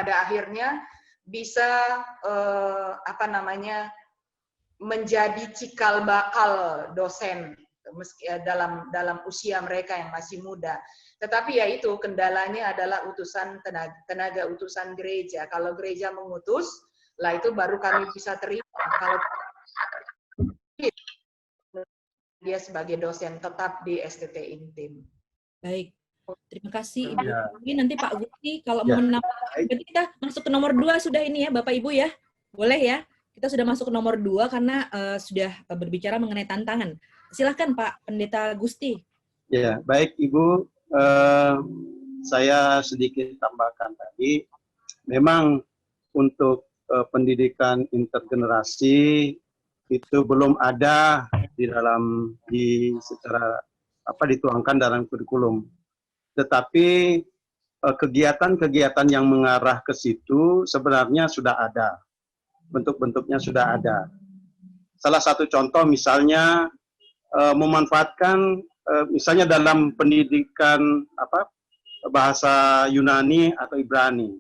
pada akhirnya bisa menjadi cikal bakal dosen dalam usia mereka yang masih muda. Tetapi ya itu kendalanya adalah tenaga utusan gereja. Kalau gereja mengutus, lah itu baru kami bisa terima. Kalau dia sebagai dosen tetap di STT Intim. Baik, terima kasih Ibu. Mungkin nanti Pak Gusti kalau mau menambahkan, berarti kita masuk ke nomor 2 sudah ini ya Bapak Ibu ya, boleh ya? Kita sudah masuk ke nomor 2 karena sudah berbicara mengenai tantangan. Silahkan Pak Pendeta Gusti. Ya, baik Ibu. Saya sedikit tambahkan tadi. Memang untuk pendidikan intergenerasi itu belum ada secara dituangkan dalam kurikulum. Tetapi kegiatan-kegiatan yang mengarah ke situ sebenarnya sudah ada. Bentuk-bentuknya sudah ada. Salah satu contoh misalnya memanfaatkan misalnya dalam pendidikan bahasa Yunani atau Ibrani.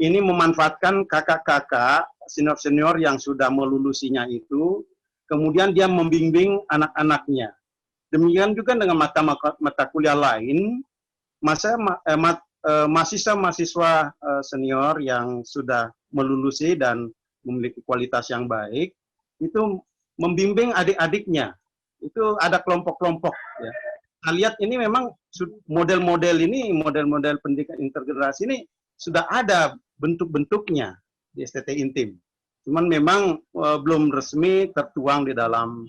Ini memanfaatkan kakak-kakak senior-senior yang sudah melulusinya itu, kemudian dia membimbing anak-anaknya. Demikian juga dengan mata kuliah lain, mahasiswa-mahasiswa senior yang sudah melulusi dan memiliki kualitas yang baik, itu membimbing adik-adiknya. Itu ada kelompok-kelompok. Ya. Kita lihat ini memang model-model pendidikan intergenerasi ini sudah ada bentuk-bentuknya di STT Intim. Cuman memang belum resmi tertuang di dalam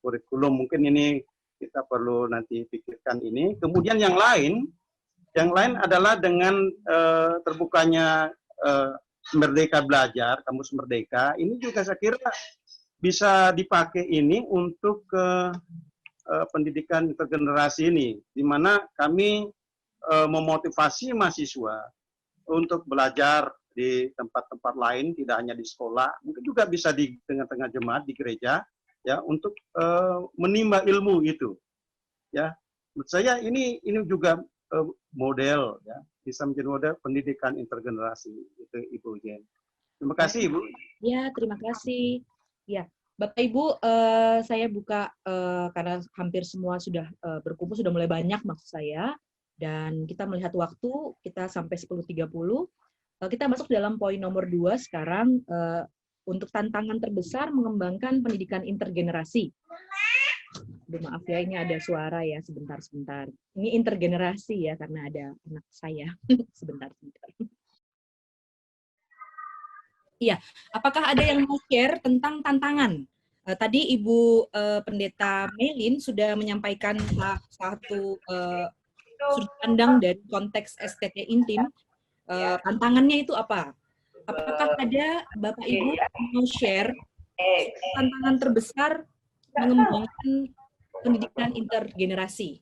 kurikulum. Mungkin ini kita perlu nanti pikirkan ini. Kemudian yang lain adalah dengan terbukanya Merdeka Belajar, Kampus Merdeka. Ini juga saya kira bisa dipakai ini untuk pendidikan intergenerasi ini, di mana kami memotivasi mahasiswa untuk belajar di tempat-tempat lain, tidak hanya di sekolah, mungkin juga bisa di tengah-tengah jemaat di gereja, ya, untuk menimba ilmu itu, ya. Menurut saya ini juga model, ya, bisa menjadi model pendidikan intergenerasi itu Ibu Jen. Terima kasih Ibu. Ya, terima kasih. Ya, Bapak Ibu, saya buka karena hampir semua sudah berkumpul, sudah mulai banyak maksud saya, dan kita melihat waktu, kita sampai 10.30. Kita masuk dalam poin nomor 2 sekarang, untuk tantangan terbesar mengembangkan pendidikan intergenerasi. Aduh, maaf ya, ini ada suara ya, sebentar. Ini intergenerasi ya, karena ada anak saya. Sebentar. Iya, apakah ada yang mau share tentang tantangan? Tadi Ibu Pendeta Melin sudah menyampaikan satu sudut pandang dari konteks STT Intim. Tantangannya itu apa? Apakah ada Bapak Ibu yang mau share tantangan terbesar mengembangkan pendidikan intergenerasi?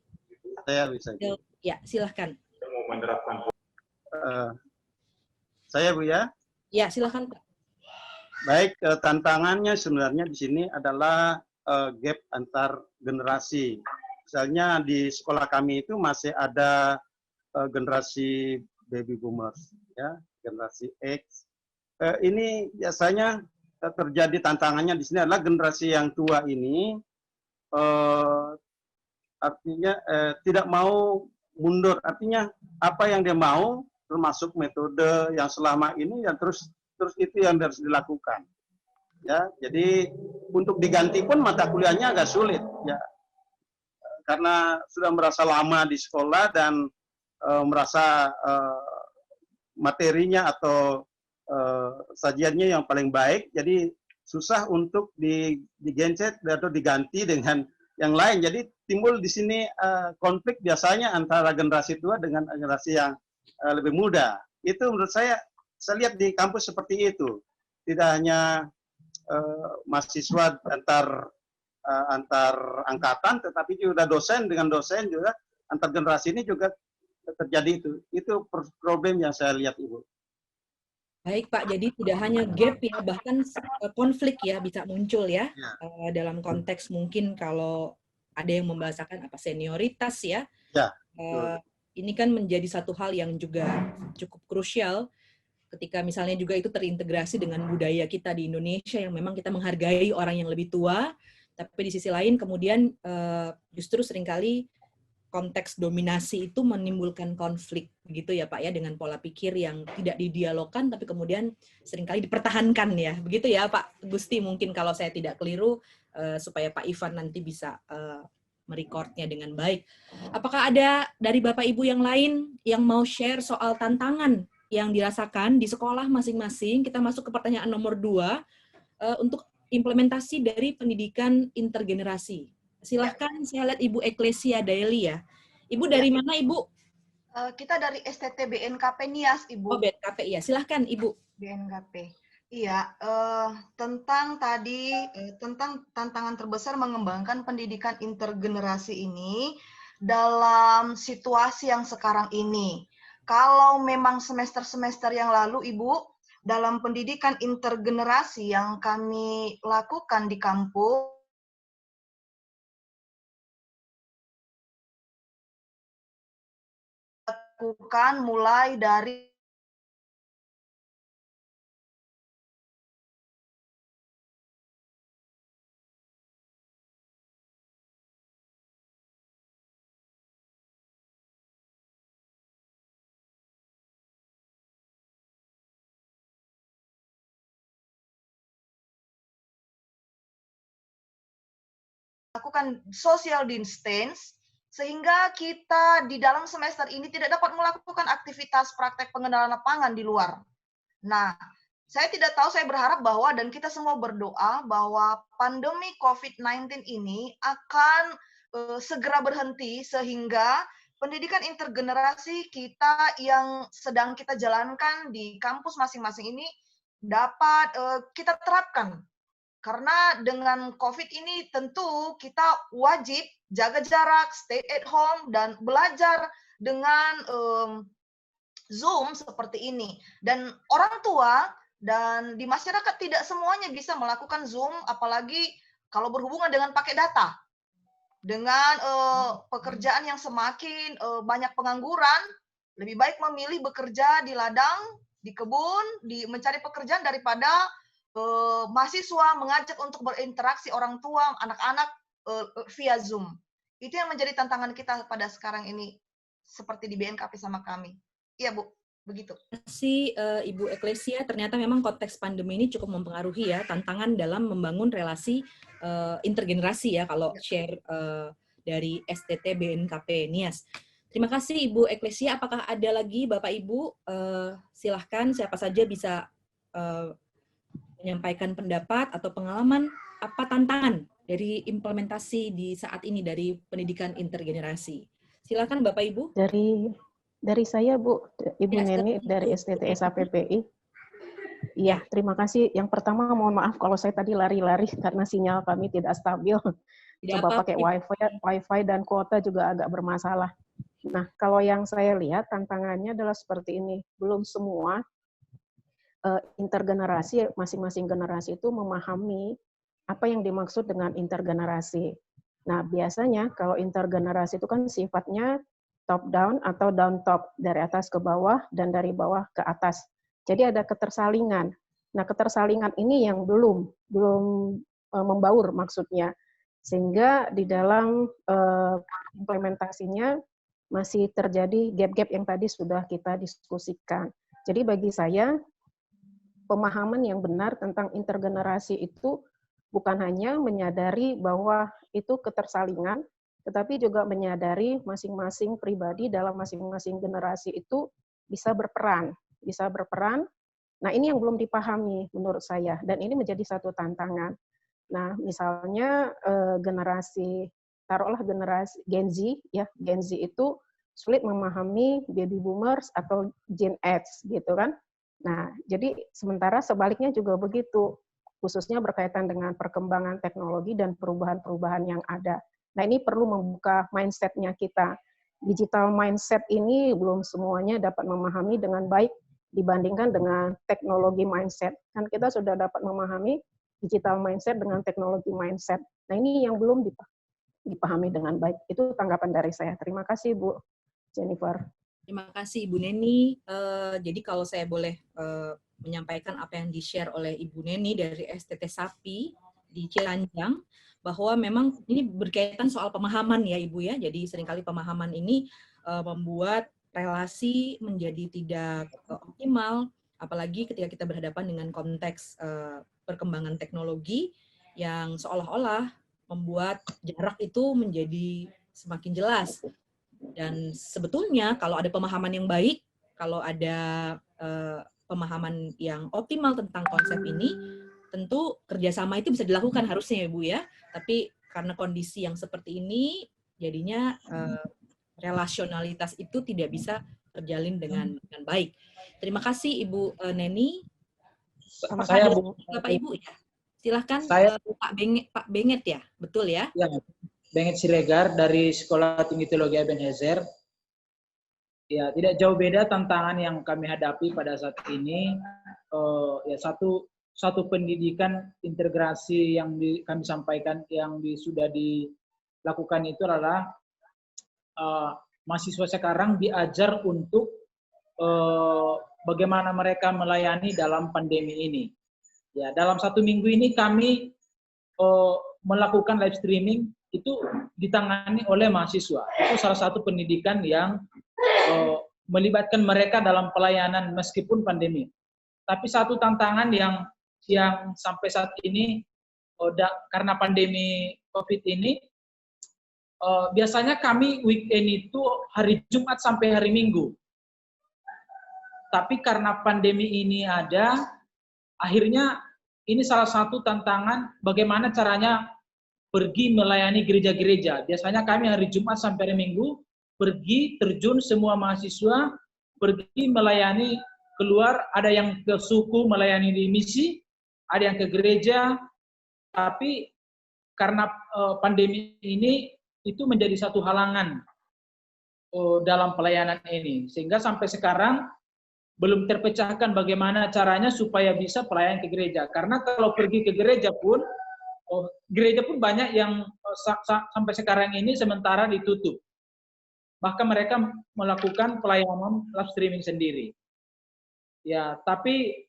Saya bisa. Ya, silahkan. Saya Bu ya. Ya, silahkan Pak. Baik, tantangannya sebenarnya di sini adalah gap antar generasi. Misalnya di sekolah kami itu masih ada generasi baby boomers, ya, generasi X. Ini biasanya terjadi tantangannya di sini adalah generasi yang tua ini artinya tidak mau mundur. Artinya apa yang dia mau, termasuk metode yang selama ini yang terus itu yang harus dilakukan, ya. Jadi untuk diganti pun mata kuliahnya agak sulit, ya, karena sudah merasa lama di sekolah dan merasa materinya atau sajiannya yang paling baik, jadi susah untuk digencet atau diganti dengan yang lain. Jadi timbul di sini konflik biasanya antara generasi tua dengan generasi yang lebih muda. Itu menurut saya lihat di kampus seperti itu. Tidak hanya mahasiswa antar angkatan, tetapi juga dosen dengan dosen juga antar generasi ini juga terjadi itu. Itu problem yang saya lihat Ibu. Baik Pak, jadi tidak hanya gap ya, bahkan konflik ya bisa muncul ya, dalam konteks mungkin kalau ada yang membahasakan apa senioritas ya. ini kan menjadi satu hal yang juga cukup krusial ketika misalnya juga itu terintegrasi dengan budaya kita di Indonesia yang memang kita menghargai orang yang lebih tua, tapi di sisi lain kemudian justru seringkali konteks dominasi itu menimbulkan konflik gitu ya Pak ya, dengan pola pikir yang tidak didialogkan tapi kemudian seringkali dipertahankan ya. Begitu ya Pak Gusti, mungkin kalau saya tidak keliru supaya Pak Ivan nanti bisa merecordnya dengan baik. Apakah ada dari Bapak Ibu yang lain yang mau share soal tantangan yang dirasakan di sekolah masing-masing? Kita masuk ke pertanyaan nomor 2 untuk implementasi dari pendidikan intergenerasi. Silahkan, saya lihat Ibu Eklesia Daily ya. Ibu dari mana Ibu? Kita dari STT BNKP Nias, Ibu. Oh, BNKP ya. Silahkan Ibu. BNKP. Iya, tentang tantangan terbesar mengembangkan pendidikan intergenerasi ini dalam situasi yang sekarang ini. Kalau memang semester-semester yang lalu, Ibu, dalam pendidikan intergenerasi yang kami lakukan di kampus, lakukan mulai dari lakukan social distance, sehingga kita di dalam semester ini tidak dapat melakukan aktivitas praktek pengenalan lapangan di luar. Nah, saya tidak tahu, saya berharap bahwa, dan kita semua berdoa bahwa pandemi COVID-19 ini akan segera berhenti, sehingga pendidikan intergenerasi kita yang sedang kita jalankan di kampus masing-masing ini dapat kita terapkan. Karena dengan COVID ini tentu kita wajib jaga jarak, stay at home, dan belajar dengan Zoom seperti ini. Dan orang tua dan di masyarakat tidak semuanya bisa melakukan Zoom, apalagi kalau berhubungan dengan pakai data. Dengan pekerjaan yang semakin banyak pengangguran, lebih baik memilih bekerja di ladang, di kebun, mencari pekerjaan daripada mahasiswa mengajak untuk berinteraksi orang tua, anak-anak via Zoom. Itu yang menjadi tantangan kita pada sekarang ini, seperti di BNKP sama kami. Iya, Bu, begitu. Terima kasih Ibu Eklesia. Ternyata memang konteks pandemi ini cukup mempengaruhi ya tantangan dalam membangun relasi intergenerasi ya kalau share dari STT BNKP Nias. Terima kasih Ibu Eklesia. Apakah ada lagi Bapak Ibu? Silahkan siapa saja bisa menyampaikan pendapat atau pengalaman apa tantangan dari implementasi di saat ini dari pendidikan intergenerasi. Silakan Bapak Ibu. Dari saya Bu, Ibu Ya, Neni dari STT SAPPI. Iya, terima kasih. Yang pertama mohon maaf kalau saya tadi lari-lari karena sinyal kami tidak stabil. Coba pakai wifi dan kuota juga agak bermasalah. Nah, kalau yang saya lihat tantangannya adalah seperti ini. Belum semua intergenerasi, masing-masing generasi itu memahami apa yang dimaksud dengan intergenerasi. Nah, biasanya kalau intergenerasi itu kan sifatnya top down atau down top, dari atas ke bawah dan dari bawah ke atas. Jadi ada ketersalingan. Nah, ketersalingan ini yang belum membaur maksudnya. Sehingga di dalam implementasinya masih terjadi gap-gap yang tadi sudah kita diskusikan. Jadi bagi saya pemahaman yang benar tentang intergenerasi itu bukan hanya menyadari bahwa itu ketersalingan, tetapi juga menyadari masing-masing pribadi dalam masing-masing generasi itu bisa berperan. Nah, ini yang belum dipahami menurut saya, dan ini menjadi satu tantangan. Nah, misalnya taruhlah generasi Gen Z, ya, Gen Z itu sulit memahami baby boomers atau Gen X, gitu kan. Nah, jadi sementara sebaliknya juga begitu, khususnya berkaitan dengan perkembangan teknologi dan perubahan-perubahan yang ada. Nah, ini perlu membuka mindset-nya kita. Digital mindset ini belum semuanya dapat memahami dengan baik dibandingkan dengan teknologi mindset. Kan kita sudah dapat memahami digital mindset dengan teknologi mindset. Nah, ini yang belum dipahami dengan baik. Itu tanggapan dari saya. Terima kasih, Bu. Jennifer. Terima kasih Ibu Neni. Jadi kalau saya boleh menyampaikan apa yang di-share oleh Ibu Neni dari STT Sapi di Cilanjang, bahwa memang ini berkaitan soal pemahaman ya Ibu ya. Jadi seringkali pemahaman ini membuat relasi menjadi tidak optimal, apalagi ketika kita berhadapan dengan konteks perkembangan teknologi yang seolah-olah membuat jarak itu menjadi semakin jelas. Dan sebetulnya kalau ada pemahaman yang baik, kalau ada pemahaman yang optimal tentang konsep ini, tentu kerjasama itu bisa dilakukan harusnya ya Bu ya. Tapi karena kondisi yang seperti ini, jadinya relasionalitas itu tidak bisa terjalin dengan baik. Terima kasih Ibu Neni. Saya Bu. Bapak Ibu ya. Silahkan Saya Pak Benget ya, betul ya? Ya, Benget Siregar dari Sekolah Tinggi Teologi Ebenezer. Ya, tidak jauh beda tantangan yang kami hadapi pada saat ini. Ya, satu pendidikan integrasi yang kami sampaikan yang sudah dilakukan itu adalah mahasiswa sekarang diajar untuk bagaimana mereka melayani dalam pandemi ini. Ya, dalam 1 minggu ini kami melakukan live streaming itu ditangani oleh mahasiswa. Itu salah satu pendidikan yang melibatkan mereka dalam pelayanan meskipun pandemi. Tapi satu tantangan yang sampai saat ini karena pandemi COVID ini, biasanya kami weekend itu hari Jumat sampai hari Minggu. Tapi karena pandemi ini ada, akhirnya ini salah satu tantangan bagaimana caranya pergi melayani gereja-gereja. Biasanya kami hari Jumat sampai hari Minggu pergi terjun semua mahasiswa, pergi melayani keluar, ada yang ke suku melayani di misi, ada yang ke gereja, tapi karena pandemi ini itu menjadi satu halangan dalam pelayanan ini. Sehingga sampai sekarang belum terpecahkan bagaimana caranya supaya bisa pelayanan ke gereja. Karena kalau pergi ke gereja pun banyak yang sampai sekarang ini sementara ditutup. Bahkan mereka melakukan pelayanan live streaming sendiri. Ya, tapi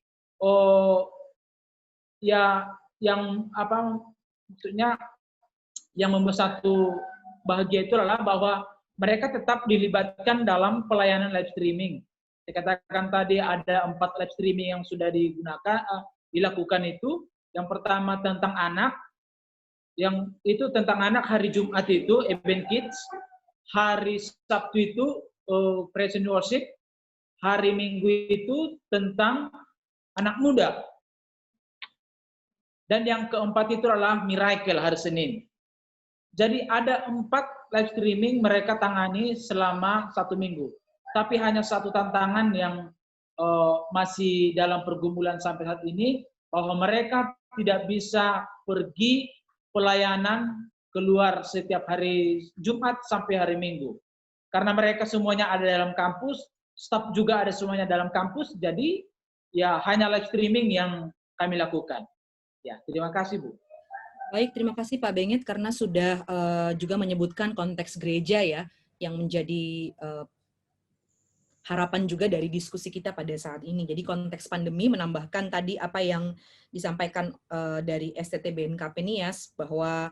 ya yang maksudnya yang membuat satu bahagia itu adalah bahwa mereka tetap dilibatkan dalam pelayanan live streaming. Saya katakan tadi ada 4 live streaming yang sudah dilakukan itu. Yang pertama tentang anak, yang itu tentang anak hari Jumat itu Eben Kids, hari Sabtu itu Praise and Worship, hari Minggu itu tentang anak muda. Dan yang keempat itu adalah Miracle hari Senin. Jadi ada 4 live streaming mereka tangani selama 1 minggu. Tapi hanya satu tantangan yang masih dalam pergumulan sampai saat ini, bahwa mereka tidak bisa pergi pelayanan keluar setiap hari Jumat sampai hari Minggu. Karena mereka semuanya ada dalam kampus, staf juga ada semuanya dalam kampus, jadi ya hanya live streaming yang kami lakukan. Ya, terima kasih Bu. Baik, terima kasih Pak Benget karena sudah juga menyebutkan konteks gereja ya, yang menjadi harapan juga dari diskusi kita pada saat ini. Jadi konteks pandemi menambahkan tadi apa yang disampaikan dari STT BNKP NIAS, bahwa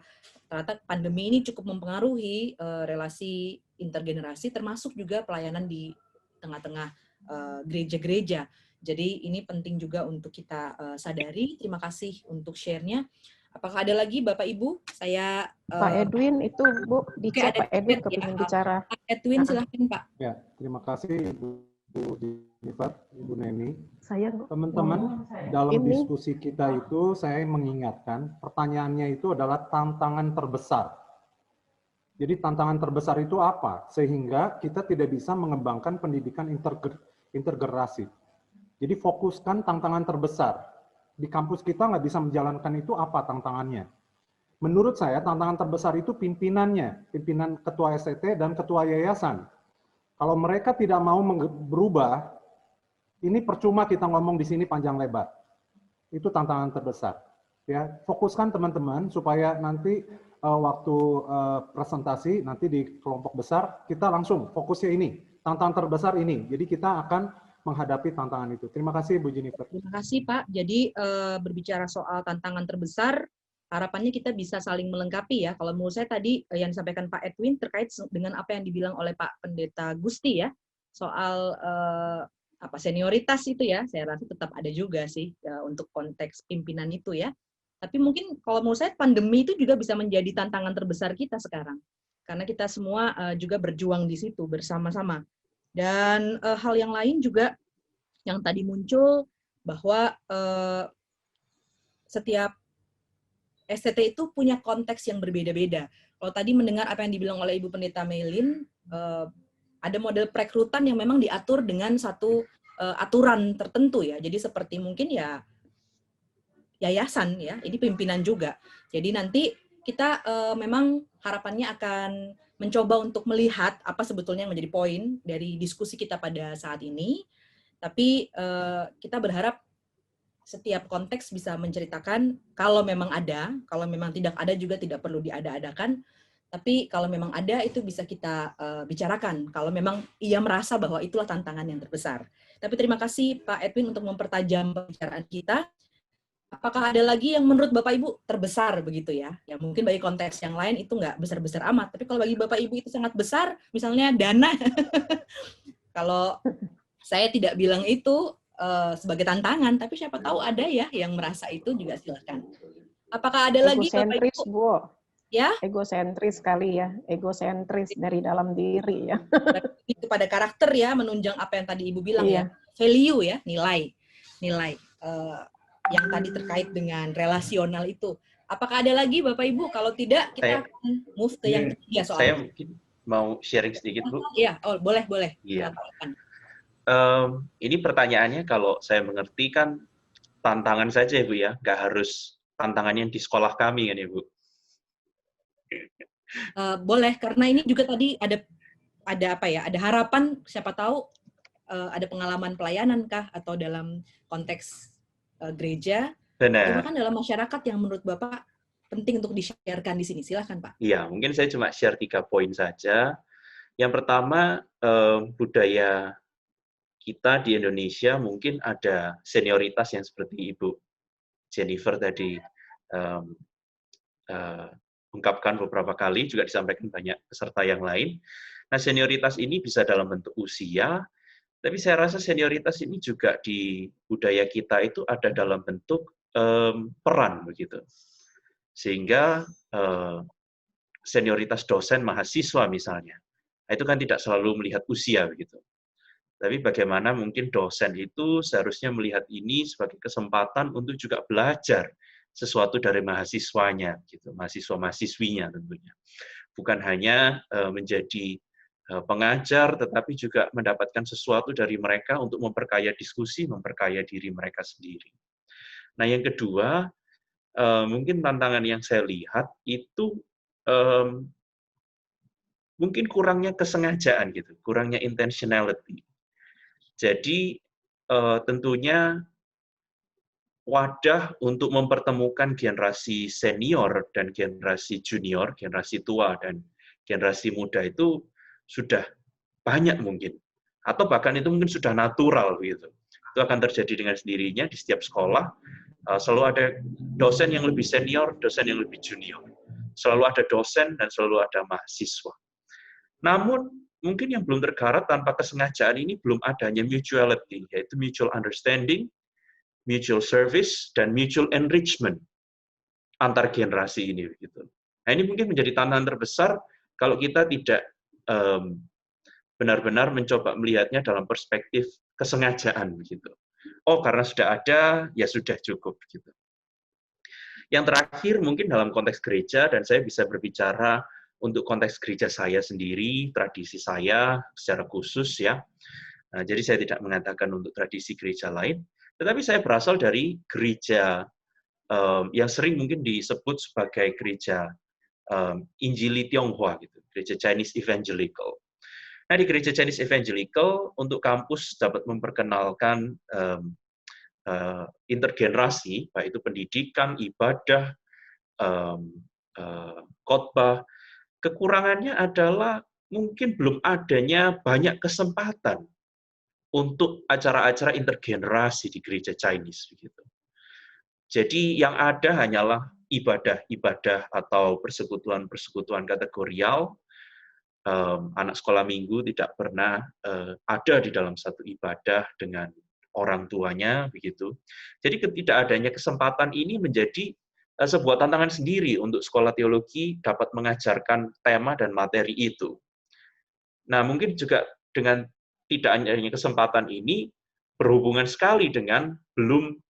ternyata pandemi ini cukup mempengaruhi relasi intergenerasi, termasuk juga pelayanan di tengah-tengah gereja-gereja. Jadi ini penting juga untuk kita sadari. Terima kasih untuk share-nya. Apakah ada lagi Bapak Ibu? Saya Pak Edwin itu Bu, dicek Pak Edwin kepingin bicara. Pak Edwin silahkan Pak. Ya, terima kasih Bu Jennifer, Ibu Neni. Teman-teman, dalam diskusi kita itu saya mengingatkan pertanyaannya itu adalah tantangan terbesar. Jadi tantangan terbesar itu apa? Sehingga kita tidak bisa mengembangkan pendidikan integrasi. Jadi fokuskan tantangan terbesar. Di kampus kita nggak bisa menjalankan itu apa tantangannya? Menurut saya tantangan terbesar itu pimpinannya, pimpinan ketua STT dan ketua yayasan. Kalau mereka tidak mau berubah, ini percuma kita ngomong di sini panjang lebar. Itu tantangan terbesar. Ya, fokuskan teman-teman supaya nanti waktu presentasi nanti di kelompok besar kita langsung fokusnya ini, tantangan terbesar ini. Jadi kita akan menghadapi tantangan itu. Terima kasih Bu Jennifer. Terima kasih Pak. Jadi berbicara soal tantangan terbesar, harapannya kita bisa saling melengkapi ya. Kalau menurut saya tadi yang disampaikan Pak Edwin terkait dengan apa yang dibilang oleh Pak Pendeta Gusti ya, soal senioritas itu ya, saya rasa tetap ada juga sih untuk konteks pimpinan itu ya. Tapi mungkin kalau menurut saya pandemi itu juga bisa menjadi tantangan terbesar kita sekarang. Karena kita semua juga berjuang di situ bersama-sama. Dan hal yang lain juga yang tadi muncul bahwa setiap STT itu punya konteks yang berbeda-beda. Kalau tadi mendengar apa yang dibilang oleh Ibu Pendeta Meilin, ada model perekrutan yang memang diatur dengan satu aturan tertentu ya. Jadi seperti mungkin ya yayasan ya, ini pimpinan juga. Jadi nanti kita memang harapannya akan mencoba untuk melihat apa sebetulnya yang menjadi poin dari diskusi kita pada saat ini. Tapi kita berharap setiap konteks bisa menceritakan kalau memang ada, kalau memang tidak ada juga tidak perlu diada-adakan. Tapi kalau memang ada itu bisa kita bicarakan. Kalau memang ia merasa bahwa itulah tantangan yang terbesar. Tapi terima kasih Pak Edwin untuk mempertajam pembicaraan kita. Apakah ada lagi yang menurut Bapak Ibu terbesar begitu ya? Ya mungkin bagi konteks yang lain itu nggak besar-besar amat. Tapi kalau bagi Bapak Ibu itu sangat besar, misalnya dana. Kalau saya tidak bilang itu sebagai tantangan, tapi siapa tahu ada ya yang merasa itu juga silakan. Apakah ada lagi Bapak Egosentris, Ibu? Bu. Ya? Egosentris kali ya, egosentris dari dalam diri ya. Itu pada karakter ya, menunjang apa yang tadi Ibu bilang ya. Value ya, nilai yang tadi terkait dengan relasional itu. Apakah ada lagi Bapak Ibu? Kalau tidak, kita akan move ke yang ketiga soal. Saya mungkin mau sharing sedikit, Bu. Iya, boleh. Iya. Ini pertanyaannya kalau saya mengerti kan tantangan saja ya Bu ya, nggak harus tantangannya di sekolah kami kan ya Bu. Boleh, karena ini juga tadi ada apa ya, ada harapan siapa tahu ada pengalaman pelayanan kah atau dalam konteks gereja. Benar. Bahkan dalam masyarakat yang menurut Bapak penting untuk di-share-kan di sini. Silahkan Pak. Iya, mungkin saya cuma share 3 poin saja. Yang pertama, budaya kita di Indonesia mungkin ada senioritas yang seperti Ibu Jennifer tadi ungkapkan beberapa kali, juga disampaikan banyak peserta yang lain. Nah, senioritas ini bisa dalam bentuk usia, tapi saya rasa senioritas ini juga di budaya kita itu ada dalam bentuk peran begitu. Sehingga senioritas dosen mahasiswa misalnya, itu kan tidak selalu melihat usia begitu. Tapi bagaimana mungkin dosen itu seharusnya melihat ini sebagai kesempatan untuk juga belajar sesuatu dari mahasiswanya, gitu, mahasiswa-mahasiswinya tentunya. Bukan hanya menjadi pengajar, tetapi juga mendapatkan sesuatu dari mereka untuk memperkaya diskusi, memperkaya diri mereka sendiri. Nah, yang kedua, mungkin tantangan yang saya lihat itu mungkin kurangnya kesengajaan, gitu, kurangnya intentionality. Jadi tentunya wadah untuk mempertemukan generasi senior dan generasi junior, generasi tua dan generasi muda itu sudah banyak mungkin. Atau bahkan itu mungkin sudah natural gitu. Itu akan terjadi dengan sendirinya di setiap sekolah. Selalu ada dosen yang lebih senior, dosen yang lebih junior. Selalu ada dosen dan selalu ada mahasiswa. Namun mungkin yang belum tergarap tanpa kesengajaan ini belum adanya mutuality, yaitu mutual understanding, mutual service, dan mutual enrichment antar generasi ini. Gitu. Nah, ini mungkin menjadi tantangan terbesar kalau kita tidak benar-benar mencoba melihatnya dalam perspektif kesengajaan. Gitu. Oh, karena sudah ada, ya sudah cukup. Gitu. Yang terakhir, mungkin dalam konteks gereja, dan saya bisa berbicara untuk konteks gereja saya sendiri, tradisi saya secara khusus ya. Nah, jadi saya tidak mengatakan untuk tradisi gereja lain, tetapi saya berasal dari gereja yang sering mungkin disebut sebagai gereja Injili Tionghoa, gitu, gereja Chinese Evangelical. Nah, di gereja Chinese Evangelical untuk kampus dapat memperkenalkan intergenerasi, baik itu pendidikan, ibadah, khotbah. Kekurangannya adalah mungkin belum adanya banyak kesempatan untuk acara-acara intergenerasi di gereja Chinese begitu. Jadi yang ada hanyalah ibadah-ibadah atau persekutuan-persekutuan kategorial. Anak sekolah minggu tidak pernah ada di dalam satu ibadah dengan orang tuanya begitu. Jadi ketidakadanya kesempatan ini menjadi sebuah tantangan sendiri untuk sekolah teologi dapat mengajarkan tema dan materi itu. Nah, mungkin juga dengan tidak adanya kesempatan ini berhubungan sekali dengan belum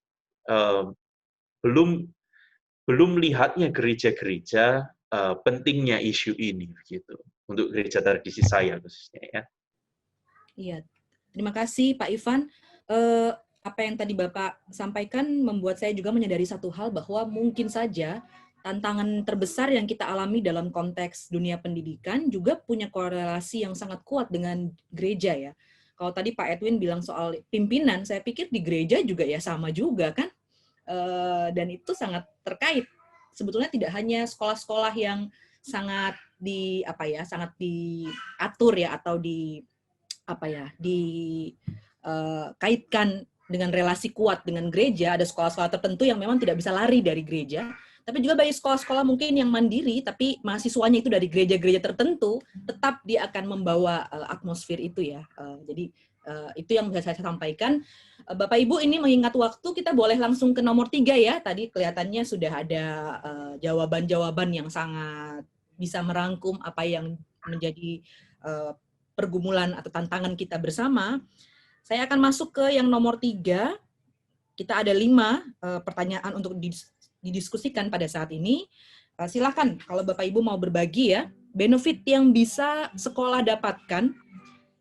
lihatnya gereja-gereja pentingnya isu ini begitu untuk gereja tradisi saya khususnya ya. Iya, terima kasih Pak Ivan. Apa yang tadi Bapak sampaikan membuat saya juga menyadari satu hal bahwa mungkin saja tantangan terbesar yang kita alami dalam konteks dunia pendidikan juga punya korelasi yang sangat kuat dengan gereja ya. Kalau tadi Pak Edwin bilang soal pimpinan, saya pikir di gereja juga ya sama juga kan. Dan itu sangat terkait. Sebetulnya tidak hanya sekolah-sekolah yang sangat sangat diatur ya atau dikaitkan dengan relasi kuat dengan gereja. Ada sekolah-sekolah tertentu yang memang tidak bisa lari dari gereja, tapi juga bagi sekolah-sekolah mungkin yang mandiri tapi mahasiswanya itu dari gereja-gereja tertentu, tetap dia akan membawa atmosfer itu ya. Jadi itu yang bisa saya sampaikan. Bapak Ibu, ini mengingat waktu, kita boleh langsung ke nomor 3 ya. Tadi kelihatannya sudah ada jawaban-jawaban yang sangat bisa merangkum apa yang menjadi pergumulan atau tantangan kita bersama. Saya akan masuk ke yang nomor 3. Kita ada 5 pertanyaan untuk didiskusikan pada saat ini. Silakan kalau Bapak Ibu mau berbagi ya, benefit yang bisa sekolah dapatkan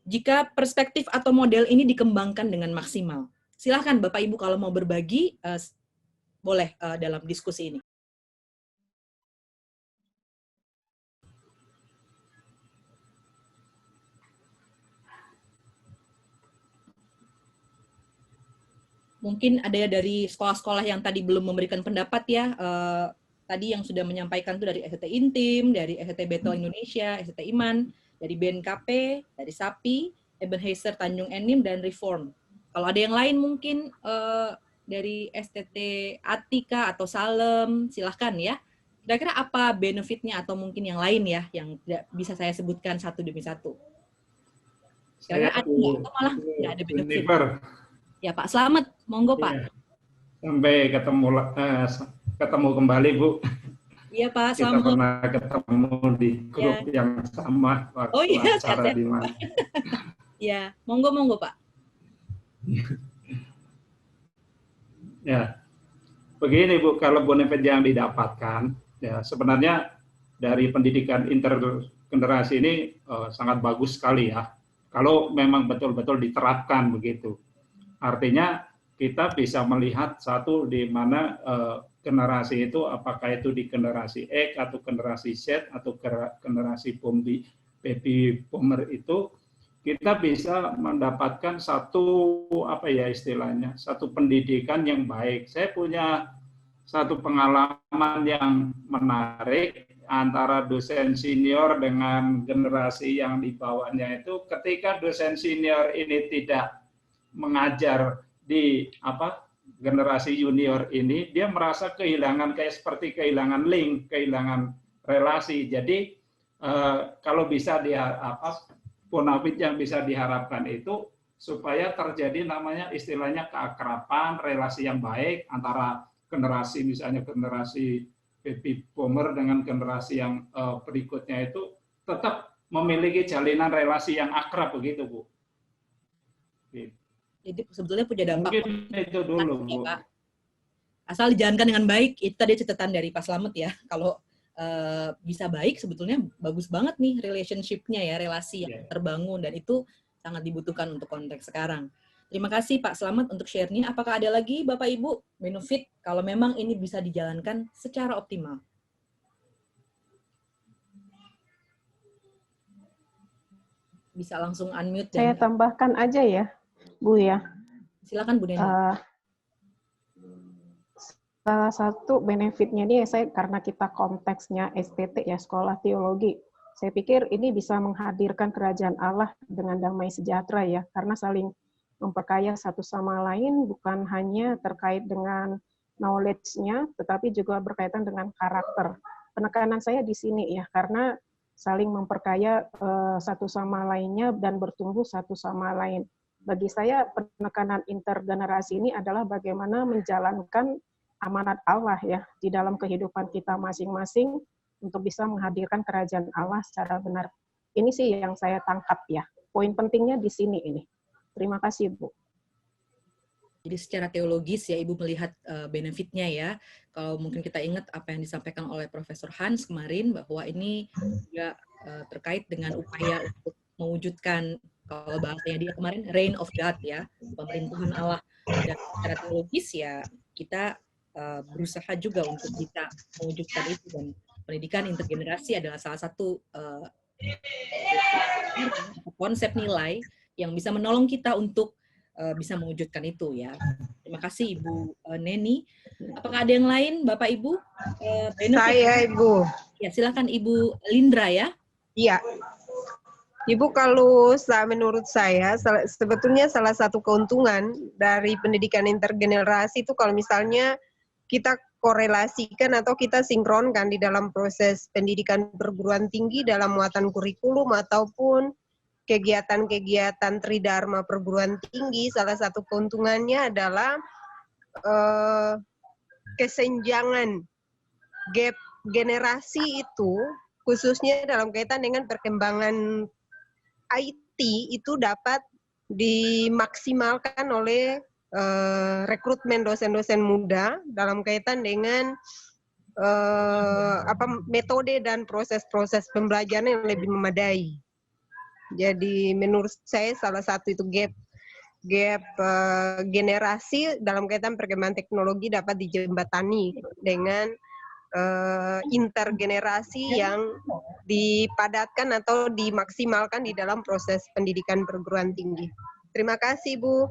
jika perspektif atau model ini dikembangkan dengan maksimal. Silakan Bapak Ibu kalau mau berbagi, boleh dalam diskusi ini. Mungkin ada ya dari sekolah-sekolah yang tadi belum memberikan pendapat ya. Tadi yang sudah menyampaikan itu dari STT Intim, dari STT Betel Indonesia, STT Iman, dari BNKP, dari SAPI, Ebenezer Tanjung Enim, dan Reform. Kalau ada yang lain mungkin dari STT Atika atau Salem, silahkan ya. Kira-kira apa benefitnya atau mungkin yang lain ya, yang tidak bisa saya sebutkan satu demi satu. Kira-kira ada nggak? Atau malah nggak ada benefit? Ya Pak, selamat. Monggo Pak. Sampai ketemu kembali Bu. Iya Pak, kita pernah ketemu di grup yang sama waktu acara di mana. Ya, monggo Pak. Ya, begini Bu, kalau benefit yang didapatkan, ya sebenarnya dari pendidikan intergenerasi ini sangat bagus sekali ya. Kalau memang betul-betul diterapkan begitu, artinya kita bisa melihat satu di mana generasi itu, apakah itu di generasi X atau generasi Z atau generasi baby boomer itu, kita bisa mendapatkan satu istilahnya satu pendidikan yang baik. Saya punya satu pengalaman yang menarik antara dosen senior dengan generasi yang di bawahnya itu, ketika dosen senior ini tidak mengajar di generasi junior ini, dia merasa kehilangan seperti kehilangan link, kehilangan relasi. Jadi kalau bisa bonafit yang bisa diharapkan itu supaya terjadi namanya istilahnya keakraban, relasi yang baik antara generasi, misalnya generasi baby boomer dengan generasi yang berikutnya itu tetap memiliki jalinan relasi yang akrab begitu Bu. Jadi sebetulnya punya dampak. Mungkin itu dulu Bu. Ya, Pak. Asal dijalankan dengan baik, itu tadi catatan dari Pak Slamet ya. Kalau bisa baik, sebetulnya bagus banget nih relationship-nya ya, relasi yang terbangun, dan itu sangat dibutuhkan untuk konteks sekarang. Terima kasih Pak Slamet untuk share-nya. Apakah ada lagi Bapak Ibu benefit kalau memang ini bisa dijalankan secara optimal? Bisa langsung unmute. Saya tambahkan aja ya, Bu ya. Silakan Bu Neni. salah satu benefitnya ini karena kita konteksnya STT ya, sekolah teologi. Saya pikir ini bisa menghadirkan kerajaan Allah dengan damai sejahtera ya, karena saling memperkaya satu sama lain, bukan hanya terkait dengan knowledge-nya, tetapi juga berkaitan dengan karakter. Penekanan saya di sini ya, karena saling memperkaya satu sama lainnya dan bertumbuh satu sama lain. Bagi saya penekanan intergenerasi ini adalah bagaimana menjalankan amanat Allah ya di dalam kehidupan kita masing-masing untuk bisa menghadirkan kerajaan Allah secara benar. Ini sih yang saya tangkap ya. Poin pentingnya di sini ini. Terima kasih, Bu. Jadi secara teologis ya Ibu melihat benefitnya ya. Kalau mungkin kita ingat apa yang disampaikan oleh Profesor Hans kemarin, bahwa ini juga terkait dengan upaya untuk mewujudkan, kalau bahasanya dia kemarin, reign of God ya, pemerintahan Allah. Dan secara teologis ya kita berusaha juga untuk bisa mewujudkan itu, dan pendidikan intergenerasi adalah salah satu konsep nilai yang bisa menolong kita untuk bisa mewujudkan itu ya. Terima kasih Ibu Neni. Apakah ada yang lain Bapak Ibu? Saya Ibu. Ya, silakan Ibu Lindra ya. Iya. Ibu, kalau menurut saya sebetulnya salah satu keuntungan dari pendidikan intergenerasi itu kalau misalnya kita korelasikan atau kita sinkronkan di dalam proses pendidikan perguruan tinggi dalam muatan kurikulum ataupun kegiatan-kegiatan tridharma perguruan tinggi, salah satu keuntungannya adalah kesenjangan gap generasi itu, khususnya dalam kaitan dengan perkembangan IT itu dapat dimaksimalkan oleh rekrutmen dosen-dosen muda dalam kaitan dengan metode dan proses-proses pembelajaran yang lebih memadai. Jadi menurut saya salah satu itu gap generasi dalam kaitan perkembangan teknologi dapat dijembatani dengan intergenerasi yang dipadatkan atau dimaksimalkan di dalam proses pendidikan perguruan tinggi. Terima kasih, Bu.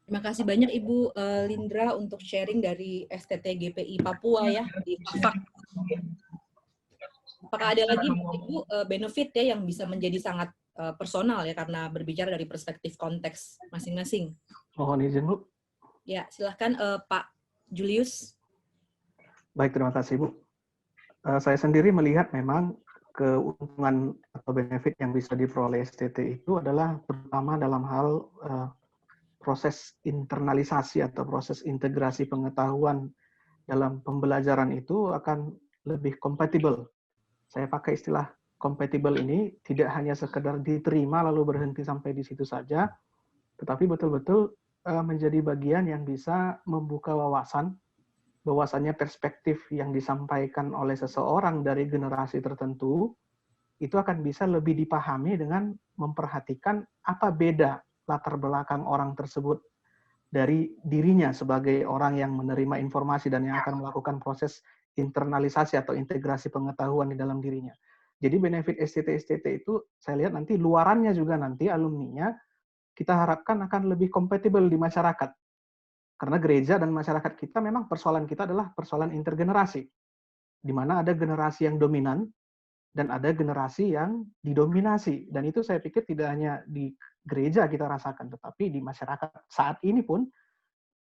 Terima kasih banyak Ibu Lindra untuk sharing dari STT GPI Papua ya, di Fafak. Apakah ada lagi Ibu benefit ya yang bisa menjadi sangat personal ya, karena berbicara dari perspektif konteks masing-masing? Mohon izin, Bu. Ya, silahkan Pak Julius. Baik, terima kasih, Bu. Saya sendiri melihat memang keuntungan atau benefit yang bisa diperoleh STT itu adalah terutama dalam hal proses internalisasi atau proses integrasi pengetahuan dalam pembelajaran itu akan lebih kompatibel. Saya pakai istilah kompatibel ini tidak hanya sekedar diterima lalu berhenti sampai di situ saja, tetapi betul-betul menjadi bagian yang bisa membuka bahwasannya perspektif yang disampaikan oleh seseorang dari generasi tertentu itu akan bisa lebih dipahami dengan memperhatikan apa beda latar belakang orang tersebut dari dirinya sebagai orang yang menerima informasi dan yang akan melakukan proses internalisasi atau integrasi pengetahuan di dalam dirinya. Jadi benefit STT itu saya lihat nanti luarannya juga nanti alumninya kita harapkan akan lebih kompatibel di masyarakat. Karena gereja dan masyarakat kita memang persoalan kita adalah persoalan intergenerasi. Di mana ada generasi yang dominan dan ada generasi yang didominasi. Dan itu saya pikir tidak hanya di gereja kita rasakan, tetapi di masyarakat saat ini pun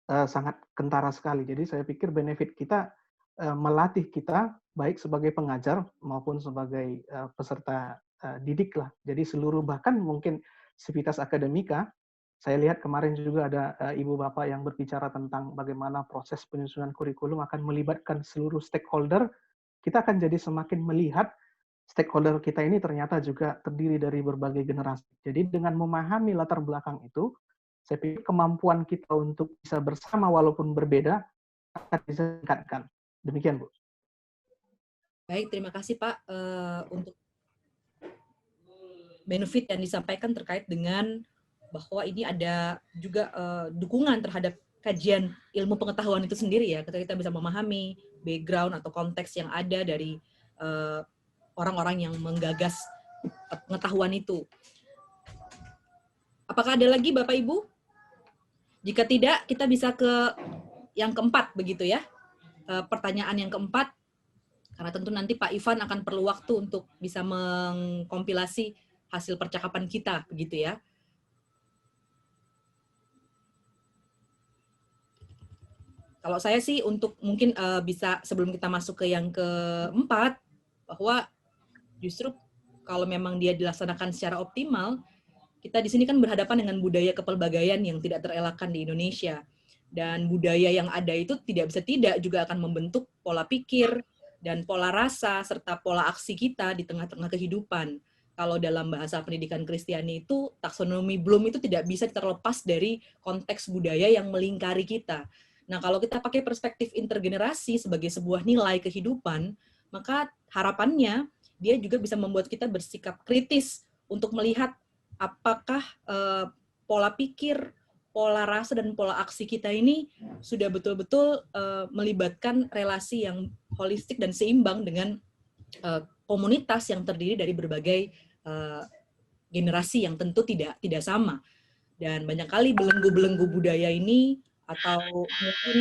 sangat kentara sekali. Jadi saya pikir benefit kita melatih kita baik sebagai pengajar maupun sebagai peserta didik lah. Jadi seluruh bahkan mungkin sivitas akademika, saya lihat kemarin juga ada ibu bapak yang berbicara tentang bagaimana proses penyusunan kurikulum akan melibatkan seluruh stakeholder. Kita akan jadi semakin melihat stakeholder kita ini ternyata juga terdiri dari berbagai generasi. Jadi dengan memahami latar belakang itu, saya pikir kemampuan kita untuk bisa bersama walaupun berbeda akan bisa ditingkatkan. Demikian, Bu. Baik, terima kasih Pak untuk benefit yang disampaikan terkait dengan bahwa ini ada juga dukungan terhadap kajian ilmu pengetahuan itu sendiri ya, ketika kita bisa memahami background atau konteks yang ada dari orang-orang yang menggagas pengetahuan itu. Apakah ada lagi Bapak Ibu? Jika tidak, kita bisa ke yang keempat begitu ya. Pertanyaan yang keempat, karena tentu nanti Pak Ivan akan perlu waktu untuk bisa mengkompilasi hasil percakapan kita, begitu ya. Kalau saya sih untuk mungkin bisa sebelum kita masuk ke yang keempat, bahwa justru kalau memang dia dilaksanakan secara optimal, kita di sini kan berhadapan dengan budaya kepelbagaian yang tidak terelakkan di Indonesia. Dan budaya yang ada itu tidak bisa tidak juga akan membentuk pola pikir dan pola rasa serta pola aksi kita di tengah-tengah kehidupan. Kalau dalam bahasa pendidikan Kristiani itu, taksonomi Bloom itu tidak bisa terlepas dari konteks budaya yang melingkari kita. Nah, kalau kita pakai perspektif intergenerasi sebagai sebuah nilai kehidupan, maka harapannya dia juga bisa membuat kita bersikap kritis untuk melihat apakah pola pikir, pola rasa, dan pola aksi kita ini sudah betul-betul melibatkan relasi yang holistik dan seimbang dengan komunitas yang terdiri dari berbagai generasi yang tentu tidak sama. Dan banyak kali belenggu-belenggu budaya ini atau mungkin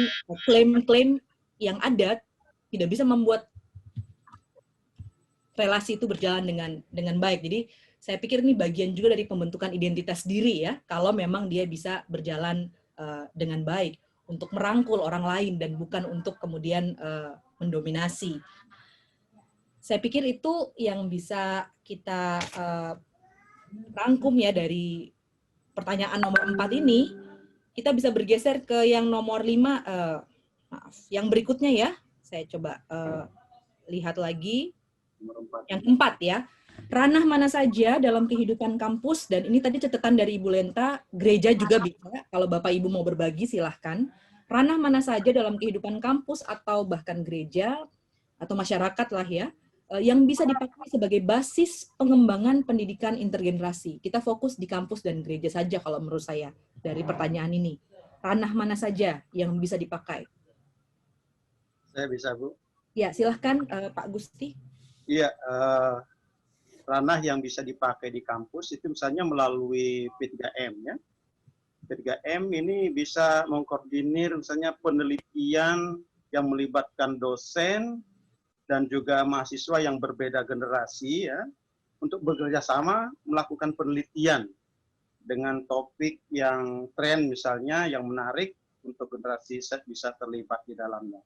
klaim-klaim yang ada tidak bisa membuat relasi itu berjalan dengan baik. Jadi saya pikir ini bagian juga dari pembentukan identitas diri ya, kalau memang dia bisa berjalan dengan baik untuk merangkul orang lain dan bukan untuk kemudian mendominasi. Saya pikir itu yang bisa kita rangkum ya dari pertanyaan nomor 4 ini. Kita bisa bergeser ke yang nomor 5, maaf, yang berikutnya ya. Saya coba lihat lagi. Yang keempat ya. Ranah mana saja dalam kehidupan kampus, dan ini tadi catatan dari Ibu Lenta, gereja juga bisa, kalau Bapak Ibu mau berbagi silahkan. Ranah mana saja dalam kehidupan kampus atau bahkan gereja atau masyarakat lah ya, yang bisa dipakai sebagai basis pengembangan pendidikan intergenerasi. Kita fokus di kampus dan gereja saja kalau menurut saya dari pertanyaan ini. Ranah mana saja yang bisa dipakai? Saya bisa, Bu. Ya, silahkan Pak Gusti. Iya, ranah yang bisa dipakai di kampus itu misalnya melalui P3M ya. P3M ini bisa mengkoordinir misalnya penelitian yang melibatkan dosen dan juga mahasiswa yang berbeda generasi ya, untuk bekerja sama melakukan penelitian dengan topik yang tren misalnya yang menarik untuk generasi Z bisa terlibat di dalamnya.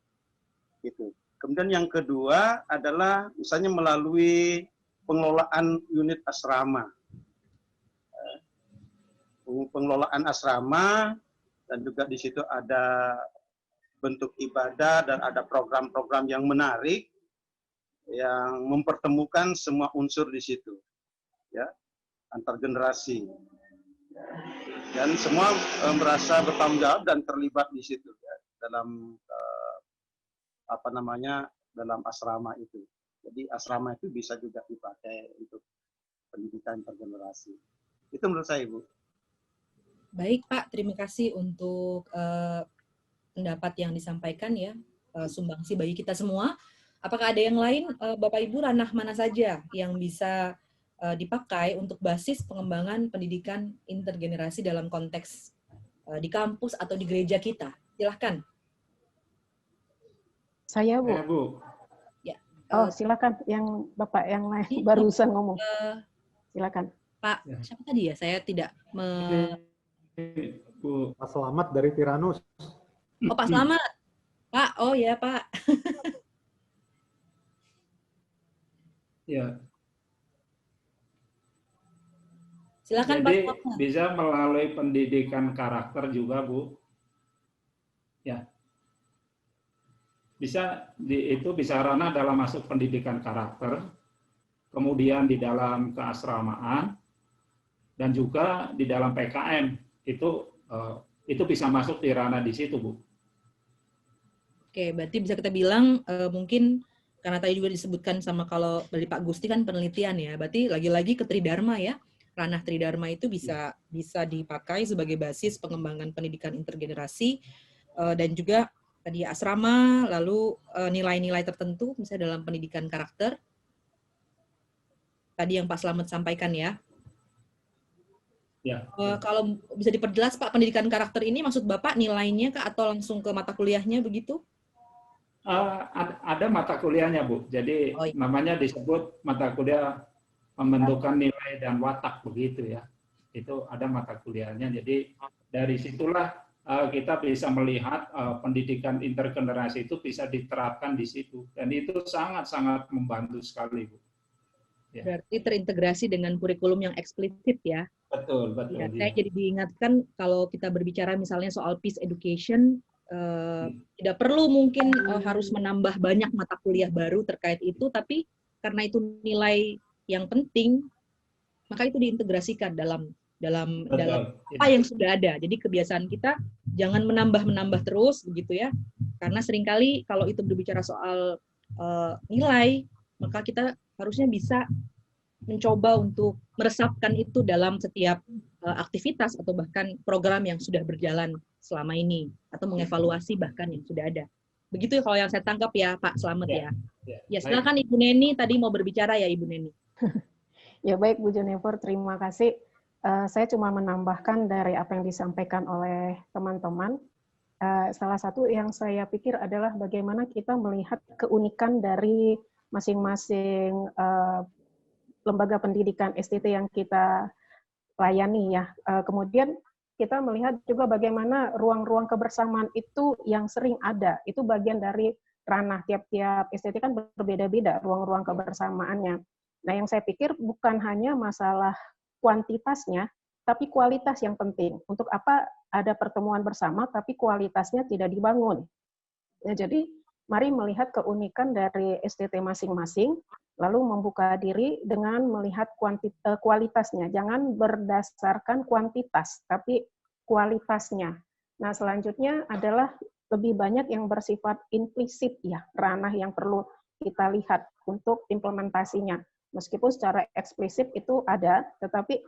Gitu. Kemudian yang kedua adalah misalnya melalui pengelolaan unit asrama. Pengelolaan asrama dan juga di situ ada bentuk ibadah dan ada program-program yang menarik yang mempertemukan semua unsur di situ, ya, antar generasi, dan semua merasa bertanggung jawab dan terlibat di situ ya, dalam dalam asrama itu. Jadi asrama itu bisa juga dipakai untuk pendidikan intergenerasi. Itu menurut saya, Ibu. Baik Pak, terima kasih untuk pendapat yang disampaikan ya, sumbangsi bagi kita semua. Apakah ada yang lain, Bapak Ibu, ranah mana saja yang bisa dipakai untuk basis pengembangan pendidikan intergenerasi dalam konteks di kampus atau di gereja kita? Silahkan. Saya, Bu. Bu. Ya. Oh, silakan yang Bapak yang lain barusan ngomong. Silakan. Pak, siapa tadi ya? Saya tidak Bu. Pak Slamet dari Tiranus. Oh, Pak Slamet. Pak, oh ya Pak. Ya. Silakan Jadi Pak. bisa melalui pendidikan karakter juga, Bu. Ya. Itu bisa ranah dalam masuk pendidikan karakter, kemudian di dalam keasramaan, dan juga di dalam PKM. Itu bisa masuk di ranah di situ, Bu. Oke, berarti bisa kita bilang mungkin karena tadi juga disebutkan sama kalau dari Pak Gusti kan penelitian ya, berarti lagi-lagi ke Tridharma ya. Ranah Tridharma itu bisa dipakai sebagai basis pengembangan pendidikan intergenerasi dan juga tadi asrama, lalu nilai-nilai tertentu misalnya dalam pendidikan karakter. Tadi yang Pak Slamet sampaikan ya. Ya. Kalau bisa diperjelas Pak, pendidikan karakter ini maksud Bapak nilainya kah atau langsung ke mata kuliahnya begitu? Ada mata kuliahnya, Bu. Jadi namanya disebut mata kuliah pembentukan nilai dan watak begitu ya. Itu ada mata kuliahnya. Jadi dari situlah kita bisa melihat pendidikan intergenerasi itu bisa diterapkan di situ. Dan itu sangat-sangat membantu sekali, Bu. Ya. Berarti terintegrasi dengan kurikulum yang eksplisit ya. Betul, betul. Ya, saya jadi diingatkan kalau kita berbicara misalnya soal peace education, tidak perlu mungkin harus menambah banyak mata kuliah baru terkait itu, tapi karena itu nilai yang penting, maka itu diintegrasikan dalam apa yang sudah ada. Jadi kebiasaan kita jangan menambah terus begitu ya, karena seringkali kalau itu berbicara soal nilai, maka kita harusnya bisa mencoba untuk meresapkan itu dalam setiap aktivitas atau bahkan program yang sudah berjalan selama ini, atau mengevaluasi bahkan yang sudah ada. Begitu kalau yang saya tangkap ya Pak Slamet ya. Ya silakan Ibu Neni tadi mau berbicara ya Ibu Neni. Ya baik Bu Jennifer, terima kasih. Saya cuma menambahkan dari apa yang disampaikan oleh teman-teman. Salah satu yang saya pikir adalah bagaimana kita melihat keunikan dari masing-masing lembaga pendidikan STT yang kita layani ya. Kemudian kita melihat juga bagaimana ruang-ruang kebersamaan itu yang sering ada. Itu bagian dari ranah tiap-tiap STT kan berbeda-beda ruang-ruang kebersamaannya. Nah, yang saya pikir bukan hanya masalah kuantitasnya, tapi kualitas yang penting. Untuk apa ada pertemuan bersama, tapi kualitasnya tidak dibangun. Ya, jadi mari melihat keunikan dari STT masing-masing, lalu membuka diri dengan melihat kualitasnya. Jangan berdasarkan kuantitas, tapi kualitasnya. Nah, selanjutnya adalah lebih banyak yang bersifat implisit ya, ranah yang perlu kita lihat untuk implementasinya. Meskipun secara eksplisit itu ada, tetapi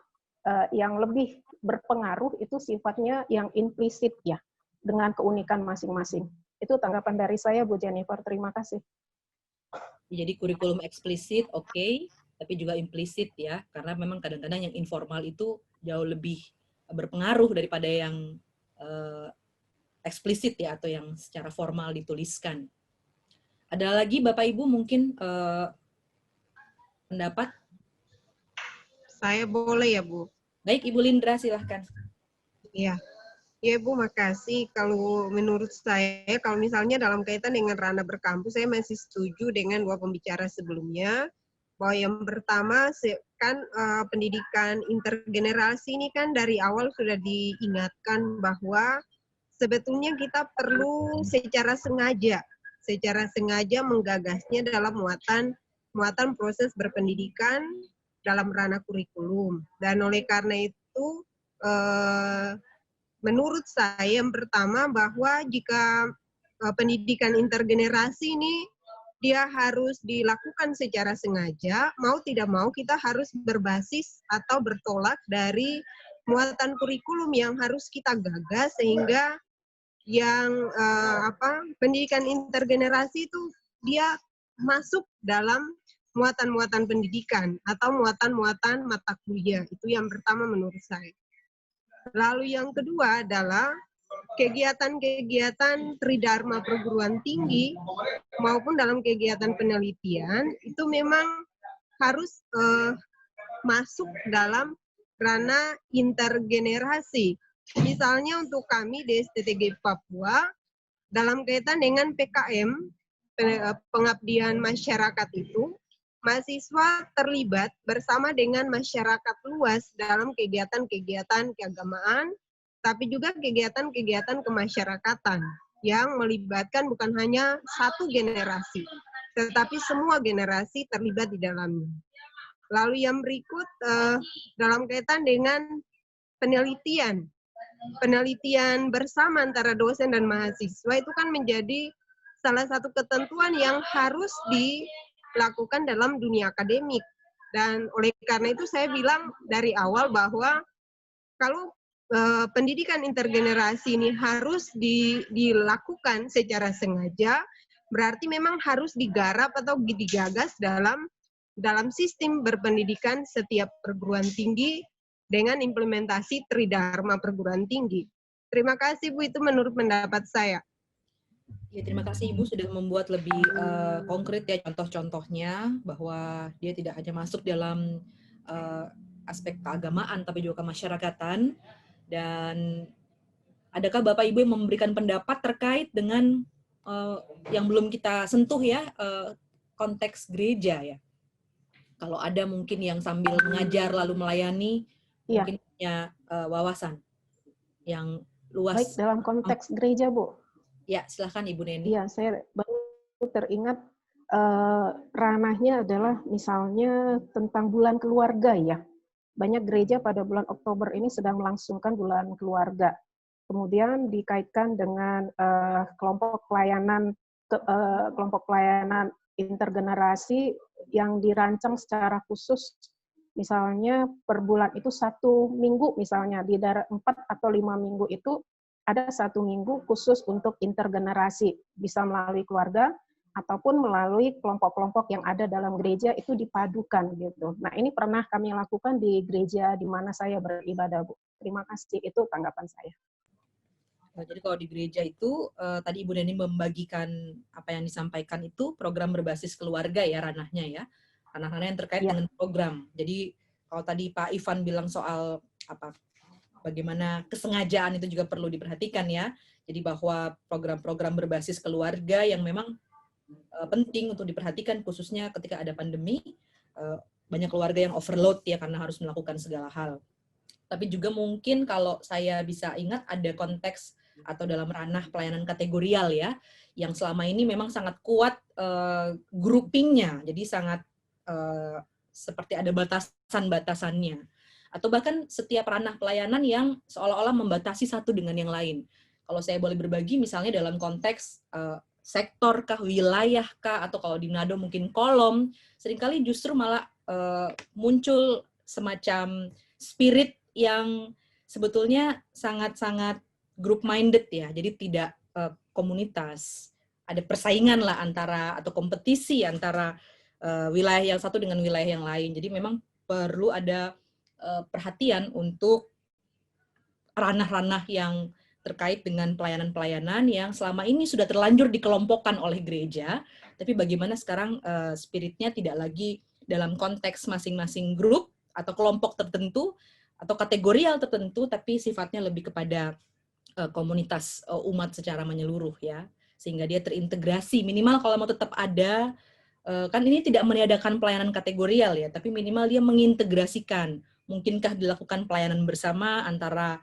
yang lebih berpengaruh itu sifatnya yang implisit ya, dengan keunikan masing-masing. Itu tanggapan dari saya, Bu Jennifer. Terima kasih. Jadi kurikulum eksplisit oke, tapi juga implisit ya, karena memang kadang-kadang yang informal itu jauh lebih berpengaruh daripada yang eksplisit ya, atau yang secara formal dituliskan. Ada lagi Bapak Ibu mungkin pendapat? Saya boleh ya Bu? Baik Ibu Lindra silahkan. Iya. Ya Bu, makasih. Kalau menurut saya, kalau misalnya dalam kaitan dengan ranah berkampus, saya masih setuju dengan dua pembicara sebelumnya, bahwa yang pertama kan pendidikan intergenerasi ini kan dari awal sudah diingatkan bahwa sebetulnya kita perlu secara sengaja menggagasnya dalam muatan proses berpendidikan dalam ranah kurikulum. Dan oleh karena itu, menurut saya yang pertama bahwa jika pendidikan intergenerasi ini dia harus dilakukan secara sengaja, mau tidak mau kita harus berbasis atau bertolak dari muatan kurikulum yang harus kita gagas sehingga yang pendidikan intergenerasi itu dia masuk dalam muatan-muatan pendidikan atau muatan-muatan mata kuliah. Itu yang pertama menurut saya. Lalu yang kedua adalah kegiatan-kegiatan tridharma perguruan tinggi maupun dalam kegiatan penelitian itu memang harus masuk dalam ranah intergenerasi. Misalnya untuk kami di STTG Papua, dalam kaitan dengan PKM, pengabdian masyarakat itu, mahasiswa terlibat bersama dengan masyarakat luas dalam kegiatan-kegiatan keagamaan, tapi juga kegiatan-kegiatan kemasyarakatan yang melibatkan bukan hanya satu generasi, tetapi semua generasi terlibat di dalamnya. Lalu yang berikut, dalam kaitan dengan penelitian bersama antara dosen dan mahasiswa itu kan menjadi salah satu ketentuan yang harus dilakukan dalam dunia akademik. Dan oleh karena itu saya bilang dari awal bahwa kalau pendidikan intergenerasi ini harus dilakukan secara sengaja, berarti memang harus digarap atau digagas dalam sistem berpendidikan setiap perguruan tinggi dengan implementasi Tridharma perguruan tinggi. Terima kasih Bu, itu menurut pendapat saya. Ya, terima kasih Ibu sudah membuat lebih konkret ya contoh-contohnya, bahwa dia tidak hanya masuk dalam aspek keagamaan tapi juga kemasyarakatan. Dan adakah Bapak Ibu yang memberikan pendapat terkait dengan yang belum kita sentuh ya, konteks gereja ya? Kalau ada mungkin yang sambil mengajar lalu melayani, mungkin punya wawasan yang luas. Baik, dalam konteks gereja, Bu. Ya, silahkan Ibu Neni. Iya, saya baru teringat ranahnya adalah misalnya tentang bulan keluarga ya. Banyak gereja pada bulan Oktober ini sedang melangsungkan bulan keluarga. Kemudian dikaitkan dengan kelompok pelayanan intergenerasi yang dirancang secara khusus. Misalnya per bulan itu 1 minggu, misalnya di daerah 4 atau 5 minggu itu ada 1 minggu khusus untuk intergenerasi, bisa melalui keluarga ataupun melalui kelompok-kelompok yang ada dalam gereja itu dipadukan gitu. Nah, ini pernah kami lakukan di gereja di mana saya beribadah, Bu. Terima kasih, itu tanggapan saya. Jadi kalau di gereja itu tadi Ibu Neni membagikan apa yang disampaikan itu program berbasis keluarga ya ranahnya ya. Ranah-ranah yang terkait dengan program. Jadi kalau tadi Pak Ivan bilang soal apa bagaimana kesengajaan itu juga perlu diperhatikan ya. Jadi bahwa program-program berbasis keluarga yang memang penting untuk diperhatikan khususnya ketika ada pandemi, banyak keluarga yang overload ya karena harus melakukan segala hal. Tapi juga mungkin kalau saya bisa ingat ada konteks atau dalam ranah pelayanan kategorial ya, yang selama ini memang sangat kuat groupingnya, jadi sangat seperti ada batasan-batasannya. Atau bahkan setiap ranah pelayanan yang seolah-olah membatasi satu dengan yang lain. Kalau saya boleh berbagi, misalnya dalam konteks sektor kah, wilayah kah, atau kalau di Manado mungkin kolom, seringkali justru malah muncul semacam spirit yang sebetulnya sangat-sangat group-minded ya, jadi tidak komunitas. Ada persaingan lah antara, atau kompetisi antara wilayah yang satu dengan wilayah yang lain. Jadi memang perlu ada perhatian untuk ranah-ranah yang terkait dengan pelayanan-pelayanan yang selama ini sudah terlanjur dikelompokkan oleh gereja, tapi bagaimana sekarang spiritnya tidak lagi dalam konteks masing-masing grup atau kelompok tertentu atau kategorial tertentu, tapi sifatnya lebih kepada komunitas umat secara menyeluruh ya, sehingga dia terintegrasi. Minimal kalau mau tetap ada, kan ini tidak meniadakan pelayanan kategorial ya, tapi minimal dia mengintegrasikan. Mungkinkah dilakukan pelayanan bersama antara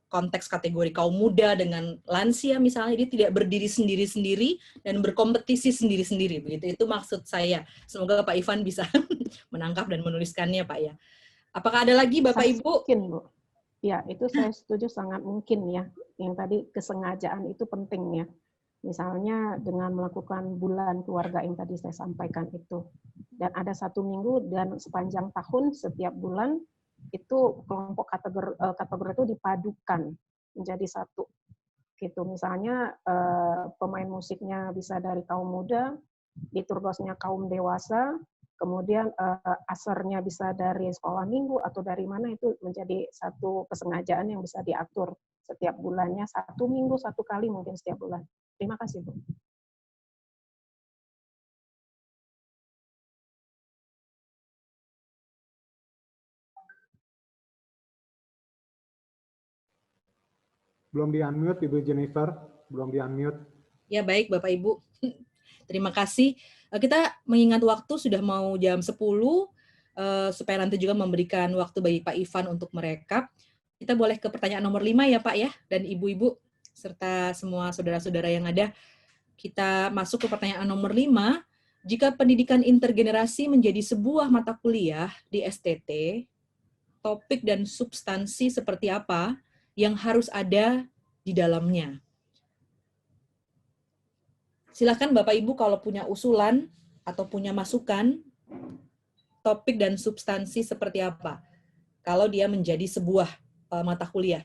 konteks kategori kaum muda dengan lansia misalnya, dia tidak berdiri sendiri-sendiri dan berkompetisi sendiri-sendiri, begitu. Itu maksud saya. Semoga Pak Ivan bisa menangkap dan menuliskannya, Pak ya. Apakah ada lagi Bapak Ibu? Mungkin, Bu. Ya, itu saya setuju sangat mungkin ya. Yang tadi kesengajaan itu penting ya. Misalnya dengan melakukan bulan keluarga yang tadi saya sampaikan itu. Dan ada 1 minggu dan sepanjang tahun setiap bulan itu kelompok kategori itu dipadukan menjadi satu. Gitu. Misalnya pemain musiknya bisa dari kaum muda, liturgosnya kaum dewasa, kemudian asernya bisa dari sekolah minggu atau dari mana, itu menjadi satu kesengajaan yang bisa diatur setiap bulannya, 1 minggu 1 kali mungkin setiap bulan. Terima kasih, Bu. Belum di-unmute Ibu Jennifer, belum di-unmute. Ya baik Bapak Ibu, terima kasih. Kita mengingat waktu sudah mau jam 10, supaya nanti juga memberikan waktu bagi Pak Ivan untuk merekap. Kita boleh ke pertanyaan nomor 5 ya Pak ya, dan Ibu-Ibu, serta semua saudara-saudara yang ada. Kita masuk ke pertanyaan nomor 5. Jika pendidikan intergenerasi menjadi sebuah mata kuliah di STT, topik dan substansi seperti apa yang harus ada di dalamnya? Silakan Bapak Ibu kalau punya usulan atau punya masukan, topik dan substansi seperti apa kalau dia menjadi sebuah mata kuliah.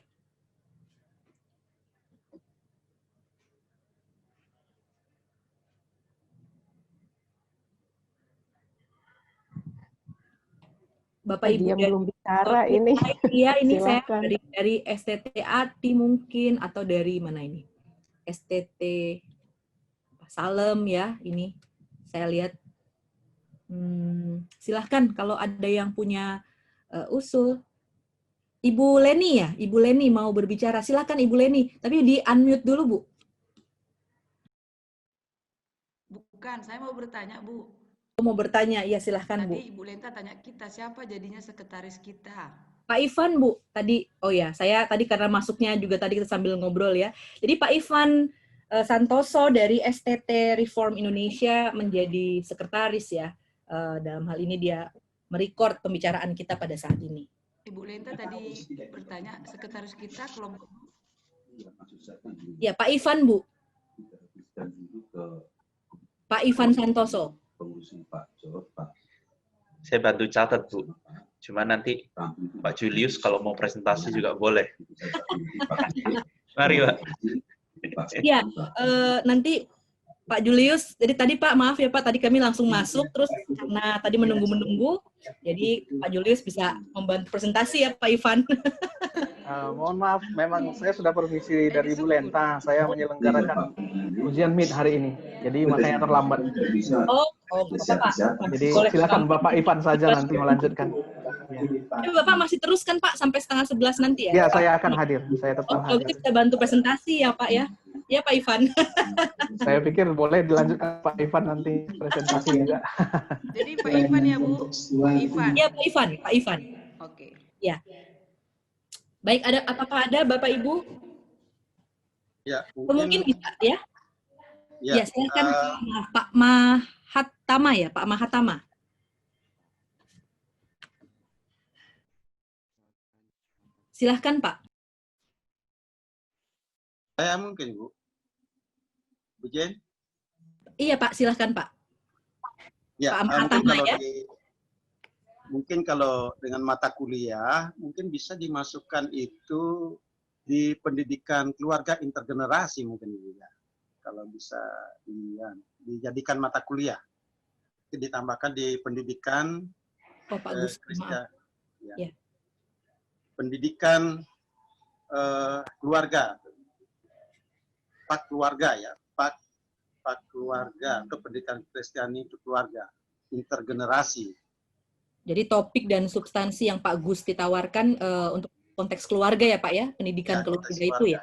Bapak Ibu yang belum bisa bicara ini. Iya, ini saya Silakan. dari STT ATI mungkin, atau dari mana ini? STT Salem ya, ini saya lihat. Silahkan kalau ada yang punya usul. Ibu Leni ya, Ibu Leni mau berbicara. Silahkan Ibu Leni, tapi di unmute dulu Bu. Bukan, saya mau bertanya Bu. Mau bertanya, ya silahkan Bu. Tadi Ibu Lenta tanya kita, siapa jadinya sekretaris kita? Pak Ivan Bu, tadi, oh ya, saya tadi karena masuknya juga tadi kita sambil ngobrol ya. Jadi Pak Ivan Santoso dari STT Reform Indonesia menjadi sekretaris ya. Dalam hal ini dia merekord pembicaraan kita pada saat ini. Ibu Lenta tadi bertanya, sekretaris kita kelompok. Ya, Pak Ivan Bu. Pak Ivan Santoso. Saya bantu catat, Bu. Cuma nanti Pak Julius kalau mau presentasi juga boleh. Mari, Pak. Ya, nanti Pak Julius, jadi tadi Pak, maaf ya Pak, tadi kami langsung masuk, terus karena tadi menunggu-menunggu, jadi Pak Julius bisa membantu presentasi ya Pak Ivan. Mohon maaf, memang saya sudah permisi dari Bu Lenta, saya menyelenggarakan ujian Meet hari ini, jadi makanya terlambat. Oh Bapak. Jadi silakan Bapak Ivan saja nanti melanjutkan. Tapi Bapak masih terus kan Pak, sampai 10:30 nanti ya? Ya, saya akan hadir, saya tetap Kalau hadir. gitu kita bantu presentasi ya Pak ya? Ya Pak Ivan. Saya pikir boleh dilanjutkan Pak Ivan nanti presentasi juga. Jadi Pak Ivan ya Bu? Ivan. Ya Pak Ivan, Pak Ivan. Oke. Ya. Baik, apakah ada Bapak Ibu? Ya, Mungkin bisa ya? Ya, silakan Pak Mahatama ya, Pak Mahatama. Silahkan Pak. Saya mungkin Bu. Bu Jen? Iya Pak, silahkan Pak. Ya, Pak Mahatama ya. Mungkin kalau dengan mata kuliah, mungkin bisa dimasukkan itu di pendidikan keluarga intergenerasi mungkin juga. Kalau bisa dijadikan mata kuliah. Ditambahkan di pendidikan Pak Gus, maaf. Ya. Pendidikan keluarga. Pak keluarga ya. Pak keluarga atau pendidikan Kristiani untuk keluarga. Intergenerasi. Jadi topik dan substansi yang Pak Gusti tawarkan untuk konteks keluarga ya Pak ya, pendidikan keluarga itu ya.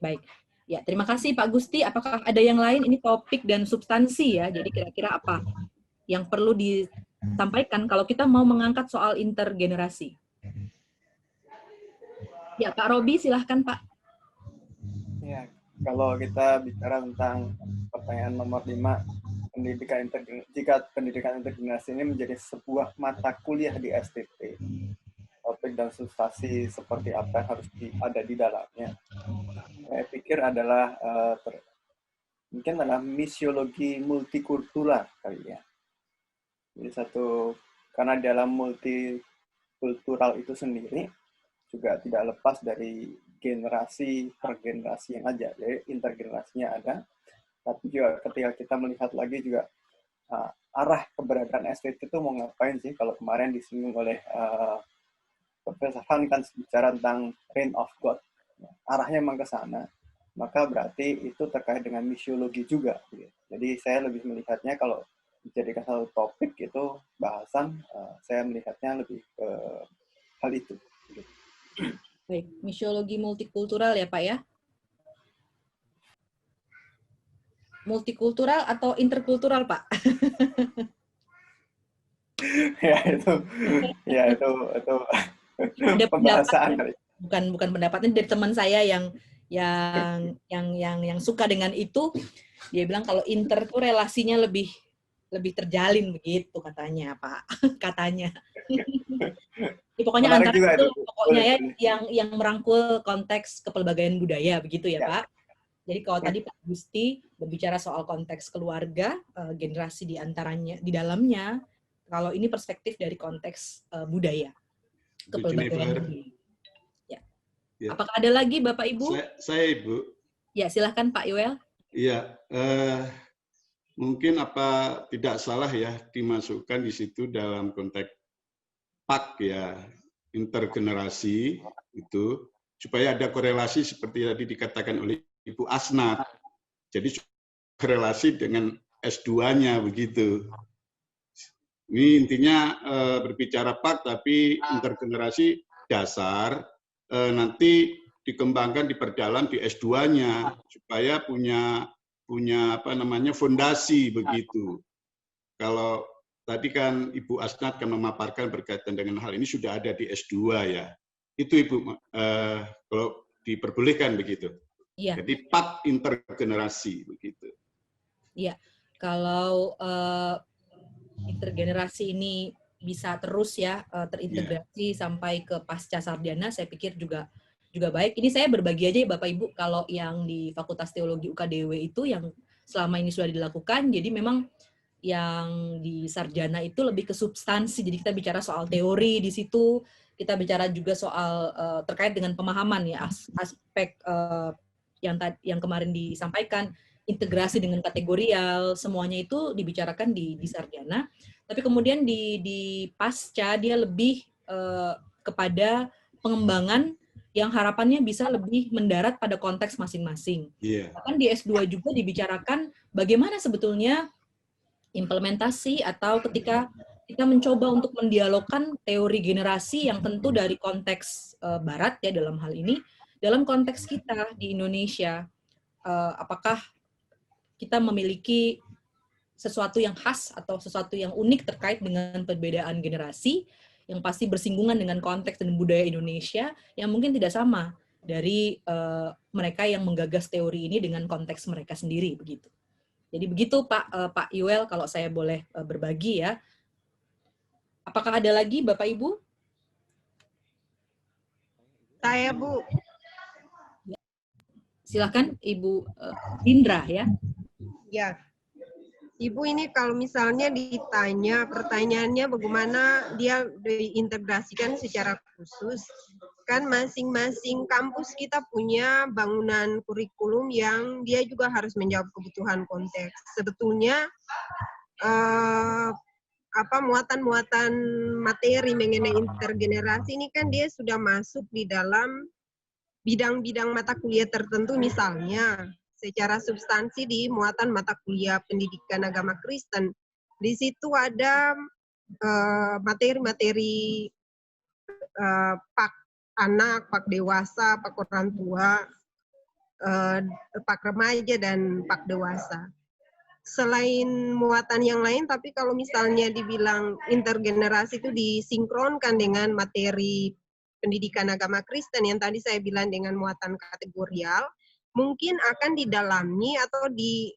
Baik. Ya, terima kasih Pak Gusti. Apakah ada yang lain? Ini topik dan substansi ya. Jadi kira-kira apa yang perlu disampaikan kalau kita mau mengangkat soal intergenerasi? Ya, Pak Robi silahkan Pak. Ya, kalau kita bicara tentang pertanyaan nomor 5, jika pendidikan intergenerasi ini menjadi sebuah mata kuliah di STT, topik dan substansi seperti apa yang harus ada di dalamnya. Saya pikir adalah mungkin adalah misiologi multikultural kali ya. Jadi karena dalam multikultural itu sendiri juga tidak lepas dari generasi per generasi yang ada. Jadi intergenerasinya ada. Tapi juga ketika kita melihat lagi juga arah keberadaan STT itu mau ngapain sih? Kalau kemarin disinggung oleh Profesor Han kan bicara tentang reign of God. Arahnya memang ke sana. Maka berarti itu terkait dengan misiologi juga. Jadi saya lebih melihatnya kalau dijadikan satu topik itu bahasan, saya melihatnya lebih ke hal itu. Baik, misiologi multikultural ya Pak ya? Multikultural atau interkultural Pak? ya itu ada pembahasan. Bukan pendapatnya dari teman saya yang suka dengan itu. Dia bilang kalau inter itu relasinya lebih terjalin begitu katanya Pak. Katanya. Ya, pokoknya antara itu pokoknya ya yang merangkul konteks kepelbagaian budaya begitu ya Pak. Jadi kalau tadi Pak Gusti berbicara soal konteks keluarga, generasi di antaranya di dalamnya, kalau ini perspektif dari konteks budaya, kepelbagaian budaya. Ya. Apakah ada lagi Bapak Ibu? Saya Ibu. Ya, silahkan Pak Yoel. Iya, mungkin apa tidak salah ya dimasukkan di situ dalam konteks PAK ya, intergenerasi itu, supaya ada korelasi seperti tadi dikatakan oleh Ibu Asnat. Jadi korelasi dengan S2-nya begitu. Ini intinya berbicara PAK tapi intergenerasi dasar nanti dikembangkan diperdalam di S2-nya supaya punya apa namanya fondasi begitu. Kalau tadi kan Ibu Asnat kan memaparkan berkaitan dengan hal ini sudah ada di S2 ya. Itu Ibu kalau diperbolehkan begitu. Iya. Jadi PAK intergenerasi begitu. Iya. Kalau intergenerasi ini bisa terus ya terintegrasi sampai ke pasca sarjana, saya pikir juga baik. Ini saya berbagi aja ya Bapak Ibu, kalau yang di Fakultas Teologi UKDW itu yang selama ini sudah dilakukan, jadi memang yang di sarjana itu lebih ke substansi, jadi kita bicara soal teori di situ, kita bicara juga soal terkait dengan pemahaman ya, aspek yang kemarin disampaikan, integrasi dengan kategorial, semuanya itu dibicarakan di sarjana, tapi kemudian di pasca dia lebih kepada pengembangan yang harapannya bisa lebih mendarat pada konteks masing-masing. Yeah. Bahkan di S2 juga dibicarakan bagaimana sebetulnya implementasi atau ketika kita mencoba untuk mendialogkan teori generasi yang tentu dari konteks Barat ya dalam hal ini, dalam konteks kita di Indonesia, apakah kita memiliki sesuatu yang khas atau sesuatu yang unik terkait dengan perbedaan generasi, yang pasti bersinggungan dengan konteks dan budaya Indonesia yang mungkin tidak sama dari mereka yang menggagas teori ini dengan konteks mereka sendiri begitu. Jadi begitu Pak Yuel kalau saya boleh berbagi ya. Apakah ada lagi Bapak Ibu? Saya Bu. Silakan Ibu Indra ya. Ya. Ibu ini kalau misalnya ditanya pertanyaannya bagaimana dia diintegrasikan secara khusus, kan masing-masing kampus kita punya bangunan kurikulum yang dia juga harus menjawab kebutuhan konteks. Sebetulnya muatan-muatan materi mengenai intergenerasi ini kan dia sudah masuk di dalam bidang-bidang mata kuliah tertentu, misalnya secara substansi di muatan mata kuliah pendidikan agama Kristen. Di situ ada materi-materi pak anak, pak dewasa, pak orang tua, pak remaja, dan pak dewasa. Selain muatan yang lain, tapi kalau misalnya dibilang intergenerasi itu disinkronkan dengan materi pendidikan agama Kristen yang tadi saya bilang dengan muatan kategorial, mungkin akan didalami atau di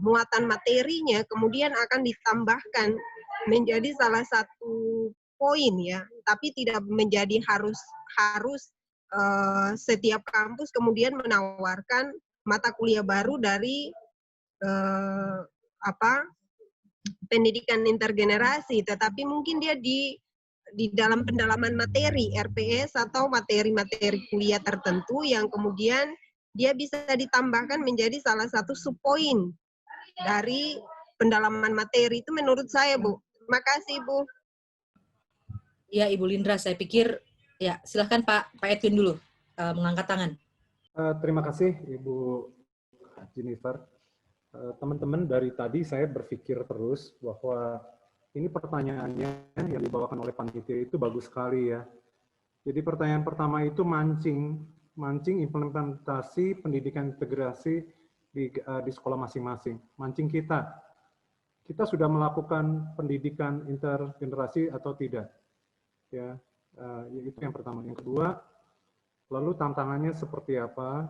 muatan materinya kemudian akan ditambahkan menjadi salah satu poin ya, tapi tidak menjadi harus setiap kampus kemudian menawarkan mata kuliah baru dari pendidikan intergenerasi, tetapi mungkin dia di dalam pendalaman materi RPS atau materi-materi kuliah tertentu yang kemudian dia bisa ditambahkan menjadi salah satu subpoin dari pendalaman materi itu menurut saya, Bu. Terima kasih, Bu. Ya, Ibu Lindra, saya pikir, ya silahkan Pak Edwin dulu mengangkat tangan. Terima kasih, Ibu Jennifer. Teman-teman, dari tadi saya berpikir terus bahwa ini pertanyaannya yang dibawakan oleh panitia itu bagus sekali ya. Jadi pertanyaan pertama itu mancing implementasi pendidikan integrasi di sekolah masing-masing. Mancing kita sudah melakukan pendidikan intergenerasi atau tidak? Ya, itu yang pertama. Yang kedua, lalu tantangannya seperti apa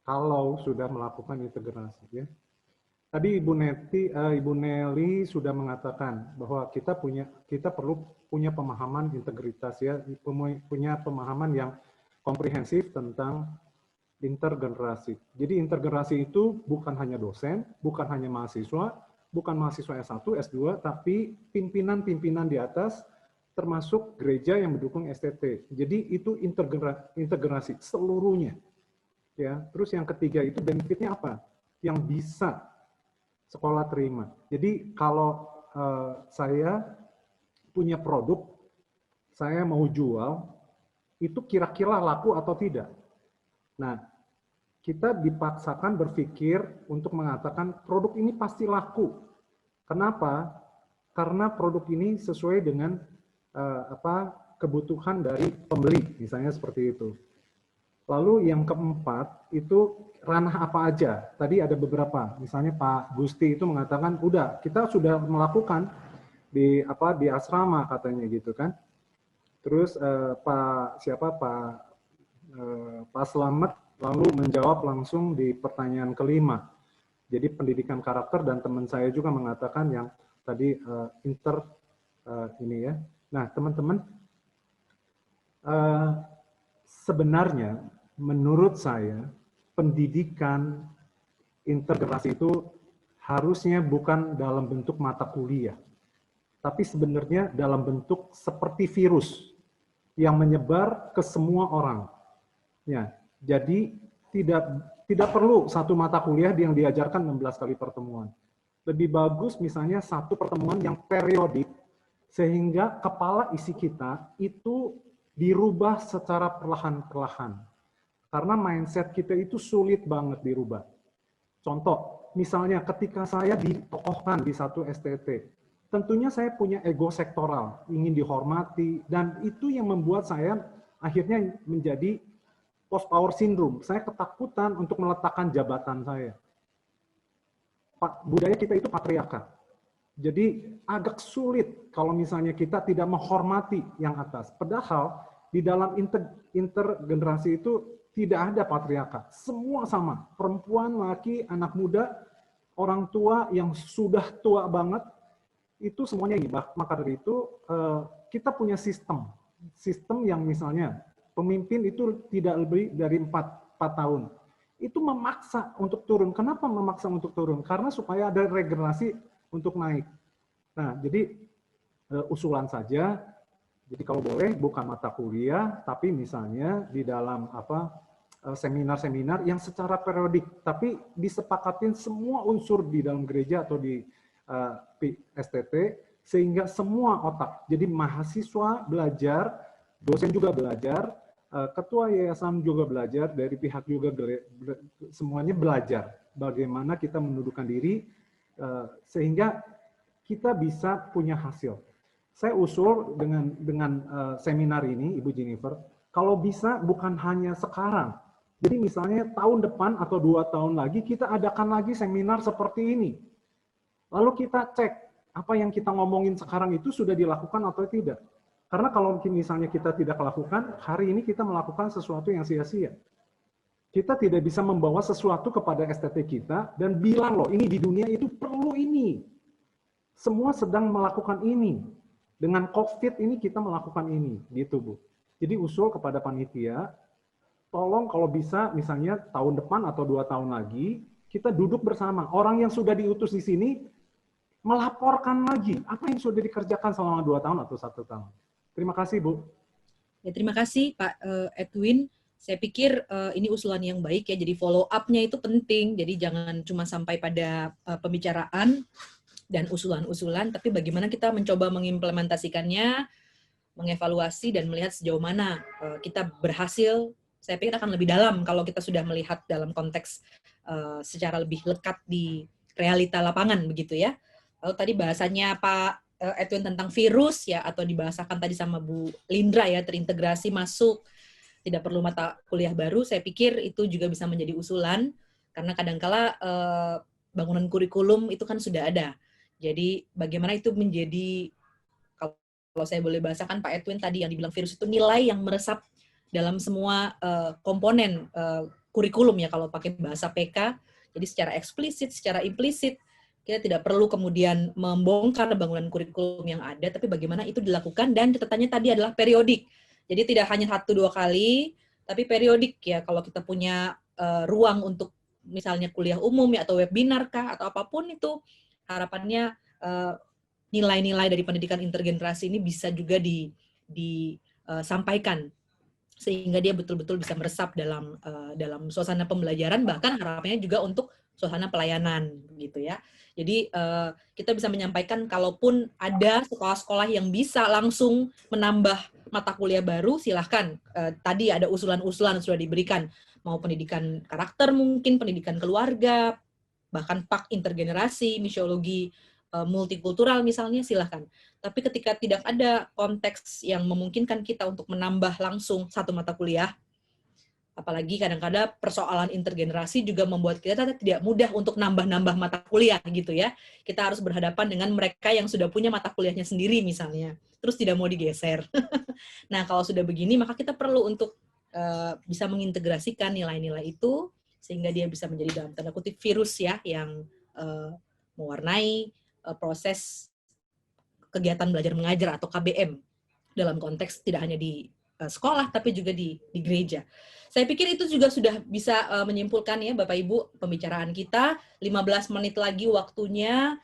kalau sudah melakukan integrasi? Ya. Tadi Ibu Nelly sudah mengatakan bahwa kita perlu punya pemahaman integritas ya, punya pemahaman yang komprehensif tentang intergenerasi. Jadi intergenerasi itu bukan hanya dosen, bukan hanya mahasiswa, bukan mahasiswa S1, S2, tapi pimpinan-pimpinan di atas, termasuk gereja yang mendukung STT. Jadi itu integrasi seluruhnya. Ya, terus yang ketiga itu benefitnya apa? Yang bisa sekolah terima. Jadi kalau saya punya produk saya mau jual, itu kira-kira laku atau tidak. Nah, kita dipaksakan berpikir untuk mengatakan produk ini pasti laku. Kenapa? Karena produk ini sesuai dengan kebutuhan dari pembeli, misalnya seperti itu. Lalu yang keempat itu ranah apa aja? Tadi ada beberapa, misalnya Pak Gusti itu mengatakan, udah kita sudah melakukan di asrama katanya gitu kan. Terus Pak Slamet lalu menjawab langsung di pertanyaan kelima. Jadi pendidikan karakter, dan teman saya juga mengatakan yang tadi ini ya. Nah teman-teman, sebenarnya menurut saya pendidikan integrasi itu harusnya bukan dalam bentuk mata kuliah, tapi sebenarnya dalam bentuk seperti virus yang menyebar ke semua orang. Ya, jadi tidak perlu satu mata kuliah yang diajarkan 16 kali pertemuan. Lebih bagus misalnya satu pertemuan yang periodik, sehingga kepala isi kita itu dirubah secara perlahan-perlahan. Karena mindset kita itu sulit banget dirubah. Contoh, misalnya ketika saya ditokohkan di satu STT, tentunya saya punya ego sektoral, ingin dihormati, dan itu yang membuat saya akhirnya menjadi post power syndrome. Saya ketakutan untuk meletakkan jabatan saya. Budaya kita itu patriarkat. Jadi agak sulit kalau misalnya kita tidak menghormati yang atas. Padahal di dalam intergenerasi itu tidak ada patriarkat. Semua sama. Perempuan, laki, anak muda, orang tua yang sudah tua banget, itu semuanya ini. Maka dari itu kita punya sistem yang misalnya pemimpin itu tidak lebih dari 4 tahun. Itu memaksa untuk turun. Kenapa memaksa untuk turun? Karena supaya ada regenerasi untuk naik. Nah, jadi usulan saja. Jadi kalau boleh bukan mata kuliah, tapi misalnya di dalam seminar-seminar yang secara periodik, tapi disepakatin semua unsur di dalam gereja atau di STT, sehingga semua otak. Jadi mahasiswa belajar, dosen juga belajar, ketua yayasan juga belajar, dari pihak juga semuanya belajar bagaimana kita menundukkan diri sehingga kita bisa punya hasil. Saya usul dengan seminar ini, Ibu Jennifer, kalau bisa bukan hanya sekarang. Jadi misalnya tahun depan atau 2 tahun lagi kita adakan lagi seminar seperti ini. Lalu kita cek apa yang kita ngomongin sekarang itu sudah dilakukan atau tidak. Karena kalau misalnya kita tidak lakukan, hari ini kita melakukan sesuatu yang sia-sia. Kita tidak bisa membawa sesuatu kepada STT kita dan bilang loh, ini di dunia itu perlu ini. Semua sedang melakukan ini. Dengan COVID ini kita melakukan ini, gitu Bu. Jadi usul kepada panitia, tolong kalau bisa misalnya tahun depan atau 2 tahun lagi, kita duduk bersama. Orang yang sudah diutus di sini, melaporkan lagi apa yang sudah dikerjakan selama 2 tahun atau 1 tahun. Terima kasih, Bu. Ya, terima kasih, Pak Edwin. Saya pikir ini usulan yang baik ya, jadi follow up-nya itu penting. Jadi jangan cuma sampai pada pembicaraan dan usulan-usulan, tapi bagaimana kita mencoba mengimplementasikannya, mengevaluasi, dan melihat sejauh mana kita berhasil. Saya pikir akan lebih dalam kalau kita sudah melihat dalam konteks secara lebih lekat di realita lapangan, begitu ya. Lalu tadi bahasanya Pak Edwin tentang virus, ya, atau dibahasakan tadi sama Bu Lindra ya, terintegrasi masuk, tidak perlu mata kuliah baru, saya pikir itu juga bisa menjadi usulan, karena kadangkala bangunan kurikulum itu kan sudah ada. Jadi bagaimana itu menjadi, kalau saya boleh bahasakan Pak Edwin tadi yang dibilang virus itu nilai yang meresap dalam semua komponen kurikulum ya, kalau pakai bahasa PK. Jadi secara eksplisit, secara implisit, kita tidak perlu kemudian membongkar bangunan kurikulum yang ada, tapi bagaimana itu dilakukan, dan catatannya tadi adalah periodik. Jadi tidak hanya 1-2 kali, tapi periodik ya, kalau kita punya ruang untuk misalnya kuliah umum ya, atau webinar kah, atau apapun itu, harapannya nilai-nilai dari pendidikan intergenerasi ini bisa juga disampaikan, sehingga dia betul-betul bisa meresap dalam suasana pembelajaran, bahkan harapannya juga untuk suasana pelayanan gitu ya. Jadi kita bisa menyampaikan kalaupun ada sekolah-sekolah yang bisa langsung menambah mata kuliah baru, silahkan. Tadi ada usulan-usulan sudah diberikan, mau pendidikan karakter mungkin, pendidikan keluarga, bahkan PAK intergenerasi, misiologi multikultural misalnya, silahkan. Tapi ketika tidak ada konteks yang memungkinkan kita untuk menambah langsung satu mata kuliah, apalagi kadang-kadang persoalan intergenerasi juga membuat kita tidak mudah untuk nambah-nambah mata kuliah gitu ya. Kita harus berhadapan dengan mereka yang sudah punya mata kuliahnya sendiri misalnya, terus tidak mau digeser. Nah, kalau sudah begini, maka kita perlu untuk bisa mengintegrasikan nilai-nilai itu, sehingga dia bisa menjadi dalam tanda kutip virus ya, yang mewarnai proses kegiatan belajar mengajar atau KBM, dalam konteks tidak hanya di sekolah, tapi juga di gereja. Saya pikir itu juga sudah bisa menyimpulkan ya Bapak Ibu pembicaraan kita. 15 menit lagi waktunya.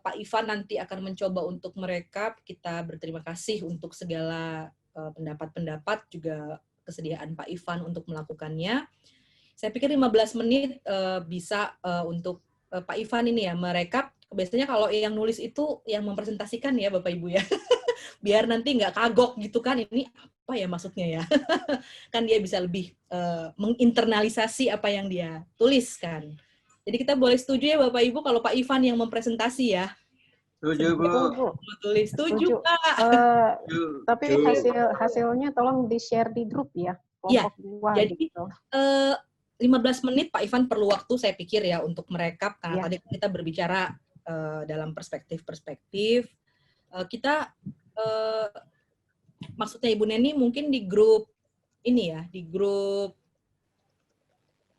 Pak Ivan nanti akan mencoba untuk merekap. Kita berterima kasih untuk segala pendapat-pendapat, juga kesediaan Pak Ivan untuk melakukannya. Saya pikir 15 menit bisa untuk Pak Ivan ini ya merekap. Biasanya kalau yang nulis itu yang mempresentasikan ya Bapak Ibu ya. Biar nanti nggak kagok gitu kan, ini apa ya maksudnya ya. Kan dia bisa lebih menginternalisasi apa yang dia tuliskan. Jadi kita boleh setuju ya Bapak Ibu kalau Pak Ivan yang mempresentasi ya. Setuju, Bu. Tulis setuju, Pak. Tapi hasilnya tolong di-share di grup ya. Iya, jadi gitu. 15 menit Pak Ivan perlu waktu saya pikir ya untuk merekap, karena tadi kita berbicara dalam perspektif-perspektif. Kita maksudnya Ibu Neni mungkin di grup ini ya, di grup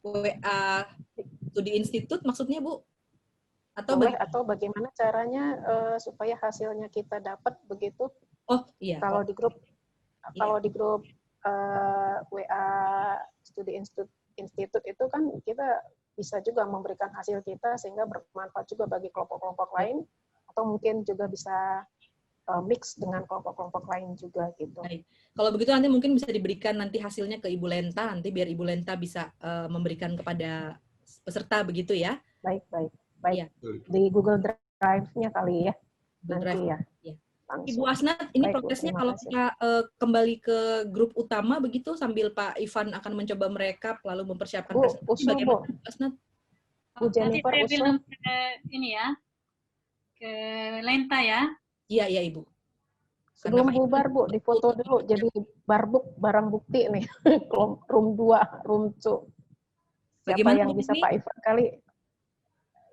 WA Studi Institut maksudnya Bu? Atau bagaimana caranya supaya hasilnya kita dapat begitu? Oh iya. Kalau di grup WA Studi Institut itu kan kita bisa juga memberikan hasil kita sehingga bermanfaat juga bagi kelompok-kelompok lain, atau mungkin juga bisa mix dengan kelompok-kelompok lain juga gitu. Baik. Kalau begitu nanti mungkin bisa diberikan nanti hasilnya ke Ibu Lenta, nanti biar Ibu Lenta bisa memberikan kepada peserta begitu ya. Baik. Ya. Di Google Drive-nya kali ya. Google nanti Drive. ya. Ibu Asnat, ini Baik, prosesnya Bu, kalau kasih. kita kembali ke grup utama begitu sambil Pak Ivan akan mencoba merekap lalu mempersiapkan Bu, presentasi. usul, Bagaimana Bu. Bu Asnat? Bu Jennifer nanti saya usul. bilang ke ini ya, ke Lenta ya. Iya Ibu. Sebelum bubar Bu, difoto dulu jadi barang bukti nih. room 2, room 2. Siapa Bagaimana yang Bu bisa ini? Pak Ivan kali?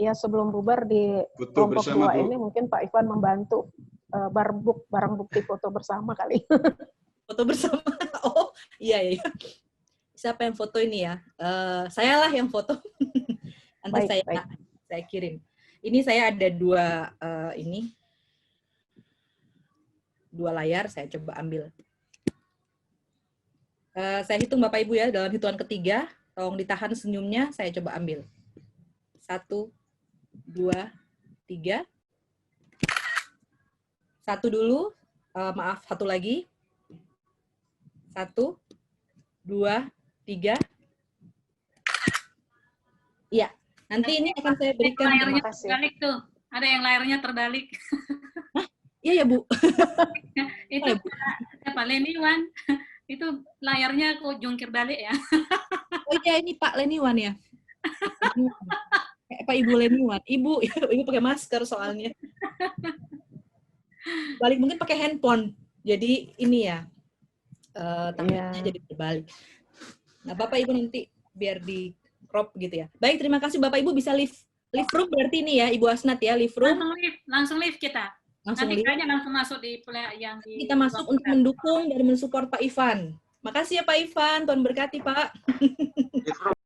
Ya sebelum bubar di Foto kelompok bersama, 2 Bu. ini mungkin Pak Ivan membantu barang bukti foto bersama kali. Foto bersama. Oh, iya. Siapa yang foto ini ya? Saya lah yang foto. Nanti saya kirim. Ini saya ada dua layar, saya coba ambil. Saya hitung Bapak Ibu ya, dalam hitungan ketiga, tolong ditahan senyumnya, saya coba ambil. 1, 2, 3. Satu dulu, maaf, satu lagi. 1, 2, 3. Iya, nanti ini akan saya berikan. Layarnya terbalik tuh. Ada yang layarnya terbalik. Iya ya Bu. Itu Pak Leniwan. Itu layarnya kok jungkir balik ya. Oh iya ini Pak Leniwan ya. Pak Ibu Leniwan. Ibu pakai masker soalnya. Balik mungkin pakai handphone. Jadi ini ya. Tampilnya jadi berbalik. Nah, Bapak Ibu nanti biar di crop gitu ya. Baik, terima kasih Bapak Ibu bisa live room berarti ini ya Ibu Asnat ya, live room. Langsung live kita. Langsung nanti live. kayaknya langsung masuk di yang di Kita masuk untuk mendukung dan mensupport Pak Ivan. Makasih ya Pak Ivan, Tuhan berkati Pak.